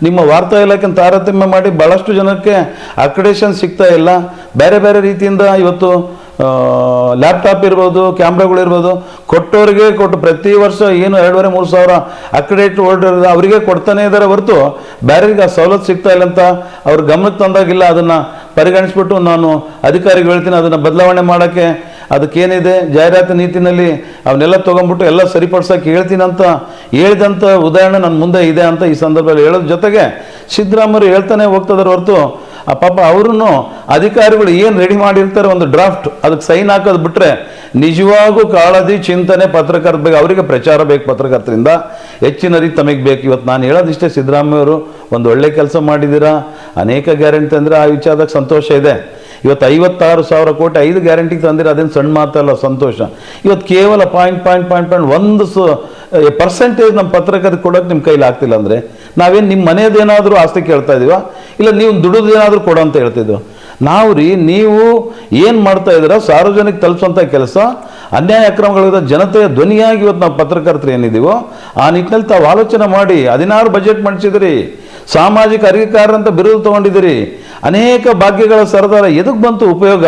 ನಿಮ್ಮ ವಾರ್ತಾ ಇಲಾಖೆನ ತಾರತಮ್ಯ ಮಾಡಿ ಭಾಳಷ್ಟು ಜನಕ್ಕೆ ಅಕ್ರೆಡಿಟೇಷನ್ ಸಿಗ್ತಾ ಇಲ್ಲ, ಬೇರೆ ಬೇರೆ ರೀತಿಯಿಂದ ಇವತ್ತು ಲ್ಯಾಪ್ಟಾಪ್ ಇರ್ಬೋದು, ಕ್ಯಾಮ್ರಾಗಳಿರ್ಬೋದು, ಕೊಟ್ಟವರಿಗೆ ಕೊಟ್ಟು ಪ್ರತಿ ವರ್ಷ ಏನು 2,500-3 ಸಾವಿರ ಅಕ್ರೆಡಿಟ್ ಹೋಲ್ಡರ್ ಅವರಿಗೆ ಕೊಡ್ತಾನೆ ಇದ್ದಾರೆ ಹೊರತು ಬೇರೆಗೆ ಆ ಸವಲತ್ತು ಸಿಗ್ತಾ ಇಲ್ಲ ಅಂತ ಅವ್ರ ಗಮನಕ್ಕೆ ತಂದಾಗಿಲ್ಲ. ಅದನ್ನು ಪರಿಗಣಿಸ್ಬಿಟ್ಟು ನಾನು ಅಧಿಕಾರಿಗಳು ಹೇಳ್ತೀನಿ, ಅದನ್ನು ಬದಲಾವಣೆ ಮಾಡೋಕ್ಕೆ ಅದಕ್ಕೇನಿದೆ ಜಾಹೀರಾತು ನೀತಿನಲ್ಲಿ ಅವನ್ನೆಲ್ಲ ತೊಗೊಂಡ್ಬಿಟ್ಟು ಎಲ್ಲ ಸರಿಪಡಿಸೋಕೆ ಹೇಳ್ತೀನಿ ಅಂತ ಹೇಳಿದಂಥ ಉದಾಹರಣೆ ನನ್ನ ಮುಂದೆ ಇದೆ ಅಂತ ಈ ಸಂದರ್ಭದಲ್ಲಿ ಹೇಳೋದ್ರ ಜೊತೆಗೆ ಸಿದ್ದರಾಮಯ್ಯರು ಹೇಳ್ತಾನೆ ಹೋಗ್ತದಾರೆ ಹೊರತು ಆ ಪಾಪ ಅವ್ರೂ ಅಧಿಕಾರಿಗಳು ಏನು ರೆಡಿ ಮಾಡಿರ್ತಾರೆ ಒಂದು ಡ್ರಾಫ್ಟ್, ಅದಕ್ಕೆ ಸೈನ್ ಹಾಕೋದು ಬಿಟ್ಟರೆ ನಿಜವಾಗೂ ಕಾಳಜಿ ಚಿಂತನೆ ಪತ್ರಕರ್ತರ ಬಗ್ಗೆ ಅವರಿಗೆ ಪ್ರಚಾರ ಬೇಕು, ಪತ್ರಕರ್ತರಿಂದ ಹೆಚ್ಚಿನ ರೀತಿ ತಮಗೆ ಬೇಕು. ಇವತ್ತು ನಾನು ಹೇಳೋದಿಷ್ಟೇ, ಸಿದ್ದರಾಮಯ್ಯವರು ಒಂದು ಒಳ್ಳೆ ಕೆಲಸ ಮಾಡಿದ್ದೀರಾ, ಅನೇಕ ಗ್ಯಾರಂಟಿ ಅಂದರೆ ಆ ವಿಚಾರದಾಗ ಸಂತೋಷ ಇದೆ. ಇವತ್ತು 56,000 ಕೋಟಿ 5 ಗ್ಯಾರಂಟಿಗೆ ತಂದಿರೋ ಅದೇನು ಸಣ್ಣ ಮಾತಲ್ಲ, ಸಂತೋಷ. ಇವತ್ತು ಕೇವಲ ಪರ್ಸೆಂಟೇಜ್ ನಮ್ಮ ಪತ್ರಕರ್ತರಿಗೆ ಕೊಡೋಕೆ ನಿಮ್ಮ ಕೈಲಿ ಆಗ್ತಿಲ್ಲ ಅಂದರೆ ನಾವೇನು ನಿಮ್ಮ ಮನೆಯದೇನಾದರೂ ಆಸ್ತಿ ಕೇಳ್ತಾ ಇದೀವ, ಇಲ್ಲ ನೀವು ದುಡಿದೇನಾದರೂ ಕೊಡೋ ಅಂತ ಹೇಳ್ತಿದ್ವು ನಾವು ನೀವು ಏನು ಮಾಡ್ತಾ ಇದ್ದೀರಾ ಸಾರ್ವಜನಿಕ ತಲುಪಿಸುವಂಥ ಕೆಲಸ, ಅನ್ಯಾಯ ಅಕ್ರಮಗಳಿಂದ ಜನತೆಯ ಧ್ವನಿಯಾಗಿ ಇವತ್ತು ನಾವು ಪತ್ರಕರ್ತರು ಏನಿದ್ದೀವೋ ಆ ನಿಟ್ಟಿನಲ್ಲಿ ತಾವು ಆಲೋಚನೆ ಮಾಡಿ 16 ಬಜೆಟ್ ಮಾಡಿಸಿದಿರಿ, ಸಾಮಾಜಿಕ ಅಧಿಕಾರ ಅಂತ ಬಿರುದು ತಗೊಂಡಿದ್ದೀರಿ, ಅನೇಕ ಭಾಗ್ಯಗಳ ಸರದಾರ ಎದಕ್ಕೆ ಬಂತು ಉಪಯೋಗ?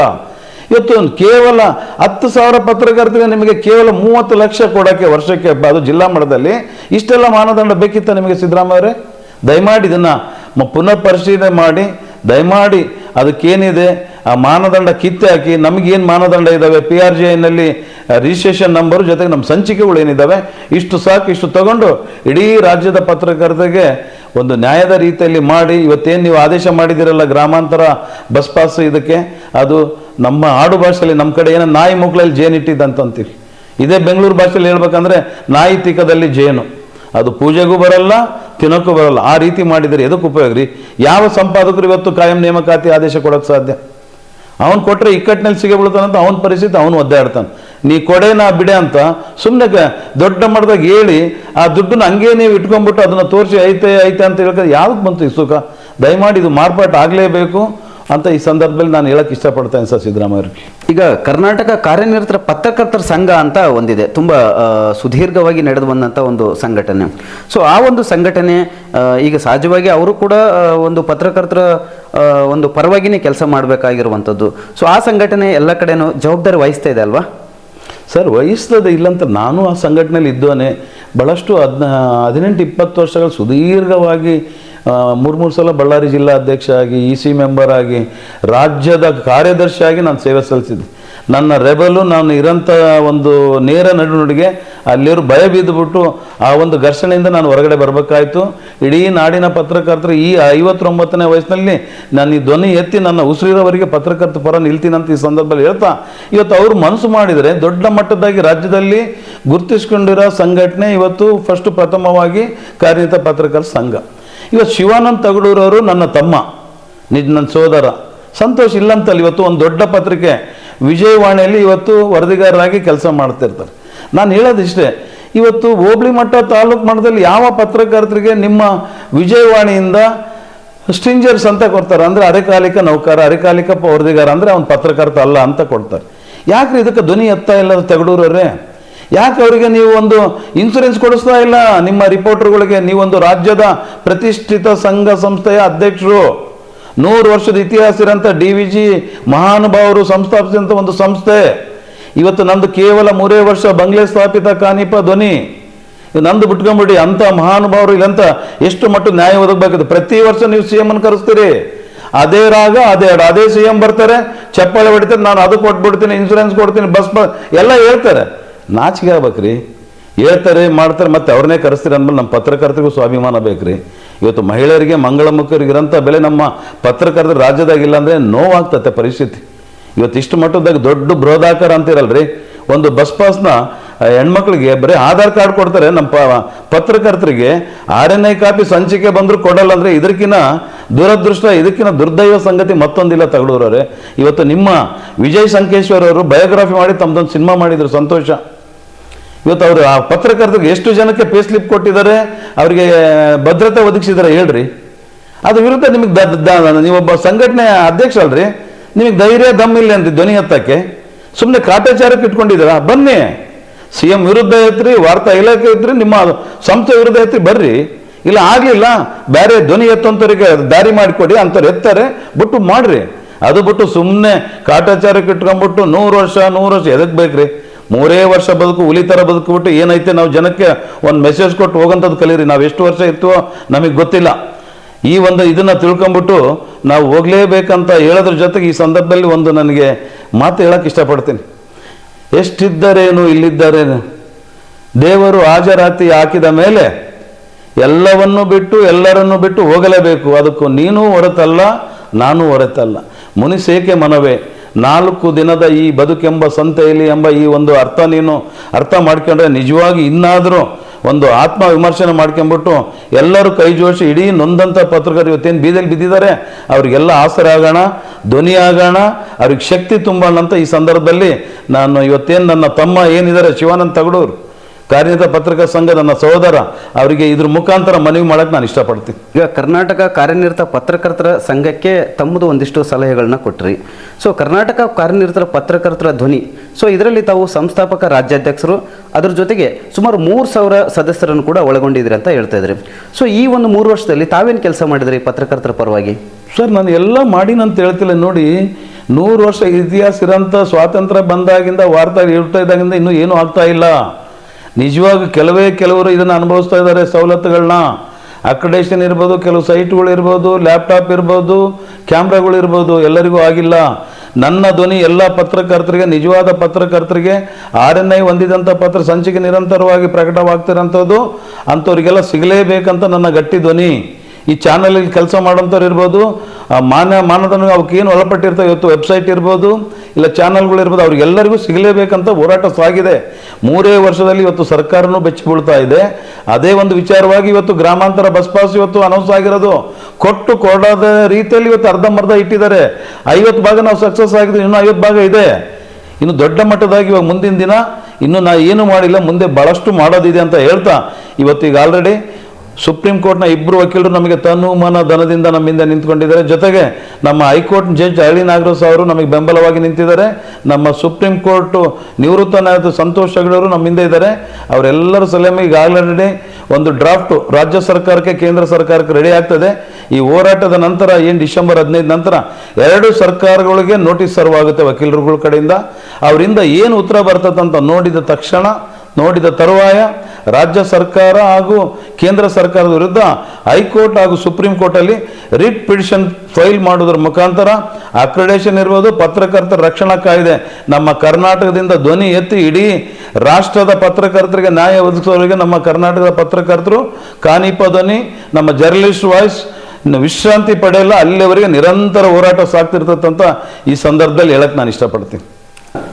ಇವತ್ತು ಕೇವಲ 10,000 ಪತ್ರಕರ್ತರಿಗೆ ನಿಮಗೆ ಕೇವಲ 30 ಲಕ್ಷ ಕೊಡೋಕ್ಕೆ ವರ್ಷಕ್ಕೆ, ಅದು ಜಿಲ್ಲಾ ಮಟ್ಟದಲ್ಲಿ ಇಷ್ಟೆಲ್ಲ ಮಾನದಂಡ ಬೇಕಿತ್ತ ನಿಮಗೆ ಸಿದ್ದರಾಮಯ್ಯ ಅವರೇ? ದಯಮಾಡಿ ಇದನ್ನು ಪುನಃ ಪರಿಶೀಲನೆ ಮಾಡಿ, ದಯಮಾಡಿ ಅದಕ್ಕೇನಿದೆ ಆ ಮಾನದಂಡ ಕಿತ್ತೆ ಹಾಕಿ, ನಮಗೇನು ಮಾನದಂಡ ಇದ್ದಾವೆ PRGIನಲ್ಲಿ ರಿಜಿಸ್ಟ್ರೇಷನ್ ನಂಬರು ಜೊತೆಗೆ ನಮ್ಮ ಸಂಚಿಕೆಗಳು ಏನಿದ್ದಾವೆ ಇಷ್ಟು ಸಾಕು, ಇಷ್ಟು ತಗೊಂಡು ಇಡೀ ರಾಜ್ಯದ ಪತ್ರಕರ್ತರಿಗೆ ಒಂದು ನ್ಯಾಯದ ರೀತಿಯಲ್ಲಿ ಮಾಡಿ, ಇವತ್ತೇನು ನೀವು ಆದೇಶ ಮಾಡಿದ್ದೀರಲ್ಲ ಗ್ರಾಮಾಂತರ ಬಸ್ ಪಾಸ್ ಇದಕ್ಕೆ, ಅದು ನಮ್ಮ ಆಡು ಭಾಷೆಯಲ್ಲಿ ನಮ್ಮ ಕಡೆ ಏನೋ ನಾಯಿ ಮುಕ್ಳಲ್ಲಿ ಜೇನು ಇಟ್ಟಿದ್ದಂತೀವಿ, ಇದೇ ಬೆಂಗಳೂರು ಭಾಷೆಯಲ್ಲಿ ಹೇಳ್ಬೇಕಂದ್ರೆ ನಾಯಿ ತಿಕ್ಕದಲ್ಲಿ ಜೇನು, ಅದು ಪೂಜೆಗೂ ಬರಲ್ಲ ತಿನ್ನೋಕ್ಕೂ ಬರಲ್ಲ, ಆ ರೀತಿ ಮಾಡಿದರೆ ಎದಕ್ಕೆ ಉಪಯೋಗ ರೀ? ಯಾವ ಸಂಪಾದಕರು ಇವತ್ತು ಕಾಯಂ ನೇಮಕಾತಿ ಆದೇಶ ಕೊಡೋಕ್ಕೆ ಸಾಧ್ಯ? ಅವನು ಕೊಟ್ಟರೆ ಇಕ್ಕಟ್ಟಿನಲ್ಲಿ ಸಿಗೇ ಬೀಳ್ತಾನಂತ ಅವನ ಪರಿಸ್ಥಿತಿ ಅವನು ಒದ್ದಾಡ್ತಾನೆ. ನೀ ಕೊಡೆ ನಾ ಬಿಡೆ ಅಂತ ಸುಮ್ಮನೆ ದೊಡ್ಡ ಮಟ್ಟದಾಗ ಹೇಳಿ ಆ ದುಡ್ಡನ್ನ ಹಂಗೇ ನೀವು ಇಟ್ಕೊಂಡ್ಬಿಟ್ಟು ಅದನ್ನು ತೋರಿಸಿ ಐತೆ ಅಂತ ಹೇಳ್ಕೊಂಡು ಯಾವ್ದಕ್ಕೆ ಬಂತು ಈ ಸುಖ? ದಯಮಾಡಿ ಇದು ಮಾರ್ಪಾಟು ಆಗಲೇಬೇಕು ಅಂತ ಈ ಸಂದರ್ಭದಲ್ಲಿ ನಾನು ಹೇಳಕ್ಕೆ ಇಷ್ಟಪಡ್ತೇನೆ ಸರ್ ಸಿದ್ದರಾಮಯ್ಯ ಅವರಿಗೆ. ಈಗ ಕರ್ನಾಟಕ ಕಾರ್ಯನಿರತರ ಪತ್ರಕರ್ತರ ಸಂಘ ಅಂತ ಒಂದಿದೆ, ತುಂಬ ಸುದೀರ್ಘವಾಗಿ ನಡೆದು ಬಂದಂಥ ಒಂದು ಸಂಘಟನೆ. ಸೊ ಆ ಒಂದು ಸಂಘಟನೆ ಈಗ ಸಹಜವಾಗಿ ಅವರು ಕೂಡ ಒಂದು ಪತ್ರಕರ್ತರ ಒಂದು ಪರವಾಗಿನೇ ಕೆಲಸ ಮಾಡಬೇಕಾಗಿರುವಂಥದ್ದು. ಸೊ ಆ ಸಂಘಟನೆ ಎಲ್ಲ ಕಡೆನೂ ಜವಾಬ್ದಾರಿ ವಹಿಸ್ತಾ ಇದೆ ಅಲ್ವಾ ಸರ್? ವಹಿಸ್ತದೆ, ಇಲ್ಲಂತ ನಾನು ಆ ಸಂಘಟನೆಯಲ್ಲಿ ಇದ್ದವನೇ. ಭಾಳಷ್ಟು 18-20 ವರ್ಷಗಳು ಸುದೀರ್ಘವಾಗಿ 3 ಸಲ ಬಳ್ಳಾರಿ ಜಿಲ್ಲಾ ಅಧ್ಯಕ್ಷ ಆಗಿ, EC ಮೆಂಬರ್ ಆಗಿ, ರಾಜ್ಯದ ಕಾರ್ಯದರ್ಶಿಯಾಗಿ ನಾನು ಸೇವೆ ಸಲ್ಲಿಸಿದ್ದೆ. ನನ್ನ ರೆಬಲು ನಾನು ಇರೋಂಥ ಒಂದು ನೇರ ನಡುನುಡಿಗೆ ಅಲ್ಲಿಯವರು ಭಯ ಬಿದ್ದುಬಿಟ್ಟು ಆ ಒಂದು ಘರ್ಷಣೆಯಿಂದ ನಾನು ಹೊರಗಡೆ ಬರಬೇಕಾಯ್ತು. ಇಡೀ ನಾಡಿನ ಪತ್ರಕರ್ತರು ಈ 59ನೇ ವಯಸ್ಸಿನಲ್ಲಿ ನಾನು ಈ ಧ್ವನಿ ಎತ್ತಿ ನನ್ನ ಉಸಿರಿರೋವರೆಗೆ ಪತ್ರಕರ್ತರ ಪರ ನಿಲ್ತೀನಂತ ಈ ಸಂದರ್ಭದಲ್ಲಿ ಹೇಳ್ತಾ, ಇವತ್ತು ಅವರು ಮನಸ್ಸು ಮಾಡಿದರೆ ದೊಡ್ಡ ಮಟ್ಟದಾಗಿ ರಾಜ್ಯದಲ್ಲಿ ಗುರುತಿಸ್ಕೊಂಡಿರೋ ಸಂಘಟನೆ ಇವತ್ತು ಪ್ರಥಮವಾಗಿ ಕಾರ್ಯನಿರತ ಪತ್ರಕರ್ತರ ಸಂಘ. ಇವತ್ತು ಶಿವಾನಂದ ತಗಡೂರವರು ನನ್ನ ತಮ್ಮ, ನನ್ನ ಸೋದರ. ಸಂತೋಷ್ ಇಲ್ಲಂತಲ್ಲಿ ಇವತ್ತು ಒಂದು ದೊಡ್ಡ ಪತ್ರಿಕೆ ವಿಜಯವಾಣಿಯಲ್ಲಿ ಇವತ್ತು ವರದಿಗಾರರಾಗಿ ಕೆಲಸ ಮಾಡ್ತಿರ್ತಾರೆ. ನಾನು ಹೇಳೋದಿಷ್ಟೇ, ಇವತ್ತು ಹೋಬಳಿ ಮಟ್ಟ ತಾಲೂಕು ಮಟ್ಟದಲ್ಲಿ ಯಾವ ಪತ್ರಕರ್ತರಿಗೆ ನಿಮ್ಮ ವಿಜಯವಾಣಿಯಿಂದ ಸ್ಟ್ರಿಂಜರ್ಸ್ ಅಂತ ಕೊಡ್ತಾರೆ, ಅಂದರೆ ಅರೆಕಾಲಿಕ ನೌಕರ, ಅರೆಕಾಲಿಕ ವರದಿಗಾರ, ಅಂದರೆ ಅವನು ಪತ್ರಕರ್ತ ಅಲ್ಲ ಅಂತ ಕೊಡ್ತಾರೆ. ಯಾಕ್ರಿ ಇದಕ್ಕೆ ಧ್ವನಿ ಎತ್ತಾ ಇಲ್ಲ ತೆಗಡೂರವ್ರೆ? ಯಾಕೆ ಅವರಿಗೆ ನೀವು ಒಂದು ಇನ್ಸೂರೆನ್ಸ್ ಕೊಡಿಸ್ತಾ ಇಲ್ಲ? ನಿಮ್ಮ ರಿಪೋರ್ಟರ್ಗಳಿಗೆ ನೀವೊಂದು ರಾಜ್ಯದ ಪ್ರತಿಷ್ಠಿತ ಸಂಘ ಸಂಸ್ಥೆಯ ಅಧ್ಯಕ್ಷರು, 100 ವರ್ಷದ ಇತಿಹಾಸ ಇರೋಂಥ DVG ಮಹಾನುಭಾವರು ಸಂಸ್ಥಾಪಿಸಿದಂಥ ಒಂದು ಸಂಸ್ಥೆ. ಇವತ್ತು ನಂದು ಕೇವಲ 3 ವರ್ಷ ಬಂಗ್ಲೆ ಸ್ಥಾಪಿತ ಕಾನಿಪ ಧ್ವನಿ, ನಂದು ಬಿಟ್ಕೊಂಡ್ಬಿಡಿ. ಅಂತ ಮಹಾನುಭಾವರು ಇಲ್ಲಂತ ಎಷ್ಟು ಮಟ್ಟ ನ್ಯಾಯ ಒದಗಬೇಕಿದೆ. ಪ್ರತಿ ವರ್ಷ ನೀವು CM ಅನ್ನು ಕರೆಸ್ತೀರಿ, ಅದೇ ರಾಗ ಅದೇ CM ಬರ್ತಾರೆ, ಚಪ್ಪಾಳೆ ಹೊಡಿತಾರೆ, ನಾನು ಅದು ಕೊಟ್ಬಿಡ್ತೀನಿ, ಇನ್ಸೂರೆನ್ಸ್ ಕೊಡ್ತೀನಿ, ಬಸ್ ಎಲ್ಲ ಹೇಳ್ತಾರೆ. ನಾಚಿಕೆ ಆಗ್ಬೇಕ್ರಿ. ಹೇಳ್ತಾರೆ, ಮಾಡ್ತಾರೆ, ಮತ್ತೆ ಅವ್ರನ್ನೇ ಕರೆಸ್ತೀರಿ ಅಂದ್ಮೇಲೆ ನಮ್ಮ ಪತ್ರಕರ್ತರಿಗೂ ಸ್ವಾಭಿಮಾನ ಬೇಕ್ರಿ. ಇವತ್ತು ಮಹಿಳೆಯರಿಗೆ, ಮಂಗಳಮುಖರಿಗಿರೋಂಥ ಬೆಲೆ ನಮ್ಮ ಪತ್ರಕರ್ತರ ರಾಜ್ಯದಾಗಿಲ್ಲ ಅಂದರೆ ನೋವಾಗ್ತತೆ ಪರಿಸ್ಥಿತಿ. ಇವತ್ತು ಇಷ್ಟು ಮಟ್ಟದಾಗ ದೊಡ್ಡ ಬೃಹದಾಕಾರ ಅಂತಿರಲ್ರಿ, ಒಂದು ಬಸ್ ಪಾಸ್ನ ಹೆಣ್ಮಕ್ಳಿಗೆ ಬರೀ ಆಧಾರ್ ಕಾರ್ಡ್ ಕೊಡ್ತಾರೆ, ನಮ್ಮ ಪತ್ರಕರ್ತರಿಗೆ RNI ಕಾಪಿ ಸಂಚಿಕೆ ಬಂದರೂ ಕೊಡಲ್ಲ ಅಂದರೆ ಇದಕ್ಕಿಂತ ದುರದೃಷ್ಟ, ಇದಕ್ಕಿಂತ ದುರ್ದೈವ ಸಂಗತಿ ಮತ್ತೊಂದಿಲ್ಲ ತಗಡೂರವ್ರೆ. ಇವತ್ತು ನಿಮ್ಮ ವಿಜಯ್ ಸಂಕೇಶ್ವರ್ ಅವರು ಬಯೋಗ್ರಫಿ ಮಾಡಿ ತಮ್ಮದೊಂದು ಸಿನಿಮಾ ಮಾಡಿದ್ರು, ಸಂತೋಷ. ಇವತ್ತು ಅವರು ಆ ಪತ್ರಕರ್ತರಿಗೆ ಎಷ್ಟು ಜನಕ್ಕೆ ಪೇ ಸ್ಲಿಪ್ ಕೊಟ್ಟಿದ್ದಾರೆ, ಅವರಿಗೆ ಭದ್ರತೆ ಒದಗಿಸಿದ್ದಾರೆ ಹೇಳ್ರಿ. ಅದ್ರ ವಿರುದ್ಧ ನಿಮಗೆ ನೀವೊಬ್ಬ ಸಂಘಟನೆ ಅಧ್ಯಕ್ಷ ಅಲ್ರಿ, ನಿಮಗೆ ಧೈರ್ಯ ದಮ್ಮಿಲ್ಲ ಅಂತ ಧ್ವನಿ ಎತ್ತಕ್ಕೆ ಸುಮ್ಮನೆ ಕಾಟಾಚಾರಕ್ಕೆ ಇಟ್ಕೊಂಡಿದ್ದೀರಾ? ಬನ್ನಿ, CM ವಿರುದ್ಧ ಎತ್ರಿ, ವಾರ್ತಾ ಇಲಾಖೆ ಇದ್ರಿ, ನಿಮ್ಮ ಸಂಸ್ಥೆ ವಿರುದ್ಧ ಎತ್ರಿ, ಬರ್ರಿ. ಇಲ್ಲ ಆಗಲಿಲ್ಲ, ಬೇರೆ ಧ್ವನಿ ಎತ್ತುವಂಥವ್ರಿಗೆ ದಾರಿ ಮಾಡಿಕೊಡಿ, ಅಂಥವ್ರು ಎತ್ತಾರೆ, ಬಿಟ್ಟು ಮಾಡ್ರಿ. ಅದು ಬಿಟ್ಟು ಸುಮ್ಮನೆ ಕಾಟಾಚಾರಕ್ಕೆ ಇಟ್ಕೊಂಡ್ಬಿಟ್ಟು 100 ವರ್ಷ ಎದಕ್ಕೆ ಬೇಕ್ರಿ? 3 ವರ್ಷ ಬದುಕು, ಹುಲಿ ಥರ ಬದುಕ್ಬಿಟ್ಟು ಏನೈತೆ ನಾವು ಜನಕ್ಕೆ ಒಂದು ಮೆಸೇಜ್ ಕೊಟ್ಟು ಹೋಗೋಂಥದ್ದು ಕಲೀರಿ. ನಾವು ಎಷ್ಟು ವರ್ಷ ಇರ್ತೀವೋ ನಮಗೆ ಗೊತ್ತಿಲ್ಲ. ಈ ಒಂದು ಇದನ್ನು ತಿಳ್ಕೊಂಬಿಟ್ಟು ನಾವು ಹೋಗಲೇಬೇಕಂತ ಹೇಳೋದ್ರ ಜೊತೆಗೆ ಈ ಸಂದರ್ಭದಲ್ಲಿ ಒಂದು ನನಗೆ ಮಾತು ಹೇಳಕ್ಕೆ ಇಷ್ಟಪಡ್ತೀನಿ. ಎಷ್ಟಿದ್ದರೇನು ಇಲ್ಲಿದ್ದರೇನು, ದೇವರು ಹಾಜರಾತಿ ಹಾಕಿದ ಮೇಲೆ ಎಲ್ಲವನ್ನೂ ಬಿಟ್ಟು ಎಲ್ಲರನ್ನೂ ಬಿಟ್ಟು ಹೋಗಲೇಬೇಕು. ಅದಕ್ಕೂ ನೀನು ಹೊರತಲ್ಲ, ನಾನು ಹೊರತಲ್ಲ. ಮುನಿಸೇಕೆ ಮನವೇ, 4 ದಿನದ ಈ ಬದುಕೆಂಬ ಸಂತೆಯಲ್ಲಿ ಎಂಬ ಈ ಒಂದು ಅರ್ಥ ನೀನು ಅರ್ಥ ಮಾಡ್ಕೊಂಡ್ರೆ ನಿಜವಾಗಿ ಇನ್ನಾದರೂ ಒಂದು ಆತ್ಮ ವಿಮರ್ಶನೆ ಮಾಡ್ಕೊಂಡ್ಬಿಟ್ಟು ಎಲ್ಲರೂ ಕೈ ಜೋಡಿಸಿ ಇಡೀ ನೊಂದಂಥ ಪತ್ರಕರ್ತರು ಇವತ್ತೇನು ಬೀದಿಯಲ್ಲಿ ಬಿದ್ದಿದ್ದಾರೆ ಅವರಿಗೆಲ್ಲ ಆಸರೆ ಆಗೋಣ, ಧ್ವನಿ ಆಗೋಣ, ಅವ್ರಿಗೆ ಶಕ್ತಿ ತುಂಬೋಣ ಅಂತ ಈ ಸಂದರ್ಭದಲ್ಲಿ ನಾನು ಇವತ್ತೇನು ನನ್ನ ತಮ್ಮ ಏನಿದ್ದಾರೆ ಶಿವಾನಂದ ತಗಡೂರು ಕಾರ್ಯನಿರತ ಪತ್ರಕರ್ತರ ಸಂಘ, ನನ್ನ ಸಹೋದರ, ಅವರಿಗೆ ಇದ್ರ ಮುಖಾಂತರ ಮನವಿ ಮಾಡಕ್ಕೆ ನಾನು ಇಷ್ಟಪಡ್ತೀನಿ. ಈಗ ಕರ್ನಾಟಕ ಕಾರ್ಯನಿರತ ಪತ್ರಕರ್ತರ ಸಂಘಕ್ಕೆ ತಮ್ಮದು ಒಂದಿಷ್ಟು ಸಲಹೆಗಳನ್ನ ಕೊಟ್ರಿ. ಸೊ ಕರ್ನಾಟಕ ಕಾರ್ಯನಿರತ ಪತ್ರಕರ್ತರ ಧ್ವನಿ, ಸೊ ಇದರಲ್ಲಿ ತಾವು ಸಂಸ್ಥಾಪಕ ರಾಜ್ಯಾಧ್ಯಕ್ಷರು, ಅದ್ರ ಜೊತೆಗೆ ಸುಮಾರು 3,000 ಸದಸ್ಯರನ್ನು ಕೂಡ ಒಳಗೊಂಡಿದ್ರಿ ಅಂತ ಹೇಳ್ತಾ ಇದ್ರಿ. ಸೊ ಈ ಒಂದು 3 ವರ್ಷದಲ್ಲಿ ತಾವೇನು ಕೆಲಸ ಮಾಡಿದ್ರಿ ಪತ್ರಕರ್ತರ ಪರವಾಗಿ? ಸರ್, ನಾನು ಎಲ್ಲ ಮಾಡಿನಂತ ಹೇಳ್ತಿಲ್ಲ ನೋಡಿ. 100 ವರ್ಷ ಇತಿಹಾಸ ಇರೋಂಥ ಸ್ವಾತಂತ್ರ್ಯ ಬಂದಾಗಿಂದ ವಾರ್ತಾ ಹೇಳ್ತಾ ಇದ್ದಾಗಿಂದ ಇನ್ನೂ ಏನೂ ಆಗ್ತಾ ಇಲ್ಲ. ನಿಜವಾಗಿ ಕೆಲವರು ಇದನ್ನು ಅನುಭವಿಸ್ತಾ ಇದ್ದಾರೆ, ಸವಲತ್ತುಗಳನ್ನ. ಅಕ್ರೆಡಿಟೇಷನ್ ಇರ್ಬೋದು, ಕೆಲವು ಸೈಟ್ಗಳು ಇರ್ಬೋದು, ಲ್ಯಾಪ್ಟಾಪ್ ಇರ್ಬೋದು, ಕ್ಯಾಮ್ರಾಗಳು ಇರ್ಬೋದು, ಎಲ್ಲರಿಗೂ ಆಗಿಲ್ಲ. ನನ್ನ ಧ್ವನಿ ಎಲ್ಲ ಪತ್ರಕರ್ತರಿಗೆ, ನಿಜವಾದ ಪತ್ರಕರ್ತರಿಗೆ, RNI ಹೊಂದಿದಂಥ ಪತ್ರ ಸಂಚಿಕೆ ನಿರಂತರವಾಗಿ ಪ್ರಕಟವಾಗ್ತಿರೋಂಥದ್ದು ಅಂಥವ್ರಿಗೆಲ್ಲ ಸಿಗಲೇಬೇಕಂತ ನನ್ನ ಗಟ್ಟಿ ಧ್ವನಿ. ಈ ಚಾನಲಲ್ಲಿ ಕೆಲಸ ಮಾಡೋಂಥವ್ರು ಇರ್ಬೋದು, ಮಾನದಂಡ ಅವಕ್ಕೇನು ಒಳಪಟ್ಟಿರ್ತವೆ, ಇವತ್ತು ವೆಬ್ಸೈಟ್ ಇರ್ಬೋದು, ಇಲ್ಲ ಚಾನಲ್ಗಳು ಇರ್ಬೋದು, ಅವ್ರಿಗೆಲ್ಲರಿಗೂ ಸಿಗಲೇಬೇಕಂತ ಹೋರಾಟ ಸಾಗಿದೆ. 3 ವರ್ಷದಲ್ಲಿ ಇವತ್ತು ಸರ್ಕಾರನೂ ಬೆಚ್ಚಿ ಬೀಳ್ತಾ ಇದೆ. ಅದೇ ಒಂದು ವಿಚಾರವಾಗಿ ಇವತ್ತು ಗ್ರಾಮಾಂತರ ಬಸ್ ಪಾಸ್ ಇವತ್ತು ಅನೌನ್ಸ್ ಆಗಿರೋದು, ಕೊಡದ ರೀತಿಯಲ್ಲಿ ಇವತ್ತು ಅರ್ಧಂಬರ್ಧ ಇಟ್ಟಿದ್ದಾರೆ. 50 ಭಾಗ ನಾವು ಸಕ್ಸಸ್ ಆಗಿದ್ವಿ, ಇನ್ನೂ 50 ಭಾಗ ಇದೆ. ಇನ್ನು ದೊಡ್ಡ ಮಟ್ಟದಾಗಿ ಇವಾಗ ಮುಂದಿನ ದಿನ ಇನ್ನೂ ನಾ ಏನು ಮಾಡಿಲ್ಲ, ಮುಂದೆ ಭಾಳಷ್ಟು ಮಾಡೋದಿದೆ ಅಂತ ಹೇಳ್ತಾ ಇವತ್ತು ಈಗ ಆಲ್ರೆಡಿ ಸುಪ್ರೀಂ ಕೋರ್ಟ್ನ 2 ವಕೀಲರು ನಮಗೆ ತನು ಮನ ಧನದಿಂದ ನಮ್ಮಿಂದ ನಿಂತ್ಕೊಂಡಿದ್ದಾರೆ. ಜೊತೆಗೆ ನಮ್ಮ ಹೈಕೋರ್ಟ್ ಜಡ್ಜ್ ಹಳ್ಳಿ ನಾಗರಾಜ್ ಅವರು ನಮಗೆ ಬೆಂಬಲವಾಗಿ ನಿಂತಿದ್ದಾರೆ. ನಮ್ಮ ಸುಪ್ರೀಂ ಕೋರ್ಟ್ ನಿವೃತ್ತ ನ್ಯಾಯಾಧೀಶ ಸಂತೋಷ್ ಹೆಗಡೆಯವರು ನಮ್ಮಿಂದ ಇದ್ದಾರೆ. ಅವರೆಲ್ಲರ ಸಲಹೆ ಈಗ ಆಲ್ರೆಡಿ ಒಂದು ಡ್ರಾಫ್ಟ್ ರಾಜ್ಯ ಸರ್ಕಾರಕ್ಕೆ, ಕೇಂದ್ರ ಸರ್ಕಾರಕ್ಕೆ ರೆಡಿ ಆಗ್ತದೆ. ಈ ಹೋರಾಟದ ನಂತರ ಏನು ಡಿಸೆಂಬರ್ 15 ನಂತರ 2 ಸರ್ಕಾರಗಳಿಗೆ ನೋಟಿಸ್ ಸರ್ವ್ ಆಗುತ್ತೆ ವಕೀಲರುಗಳ ಕಡೆಯಿಂದ. ಅವರಿಂದ ಏನು ಉತ್ತರ ಬರ್ತದಂತ ನೋಡಿದ ತಕ್ಷಣ, ನೋಡಿದ ತರುವಾಯ ರಾಜ್ಯ ಸರ್ಕಾರ ಹಾಗೂ ಕೇಂದ್ರ ಸರ್ಕಾರದ ವಿರುದ್ಧ ಹೈಕೋರ್ಟ್ ಹಾಗೂ ಸುಪ್ರೀಂ ಕೋರ್ಟಲ್ಲಿ ರಿಟ್ ಪಿಟಿಷನ್ ಫೈಲ್ ಮಾಡೋದ್ರ ಮುಖಾಂತರ ಅಕ್ರೆಡಿಟೇಷನ್ ಇರ್ಬೋದು, ಪತ್ರಕರ್ತರ ರಕ್ಷಣಾ ಕಾಯ್ದೆ ನಮ್ಮ ಕರ್ನಾಟಕದಿಂದ ಧ್ವನಿ ಎತ್ತಿ ಇಡೀ ರಾಷ್ಟ್ರದ ಪತ್ರಕರ್ತರಿಗೆ ನ್ಯಾಯ ಒದಗಿಸೋರಿಗೆ ನಮ್ಮ ಕರ್ನಾಟಕದ ಪತ್ರಕರ್ತರು ಕಾನಿಪ ಧ್ವನಿ, ನಮ್ಮ ಜರ್ನಲಿಸ್ಟ್ ವಾಯ್ಸ್ ಇನ್ನು ವಿಶ್ರಾಂತಿ ಪಡೆಯಲ್ಲ, ಅಲ್ಲಿವರೆಗೆ ನಿರಂತರ ಹೋರಾಟ ಸಾಗ್ತಿರ್ತಂತ ಈ ಸಂದರ್ಭದಲ್ಲಿ ಹೇಳಕ್ಕೆ ನಾನು ಇಷ್ಟಪಡ್ತೀನಿ.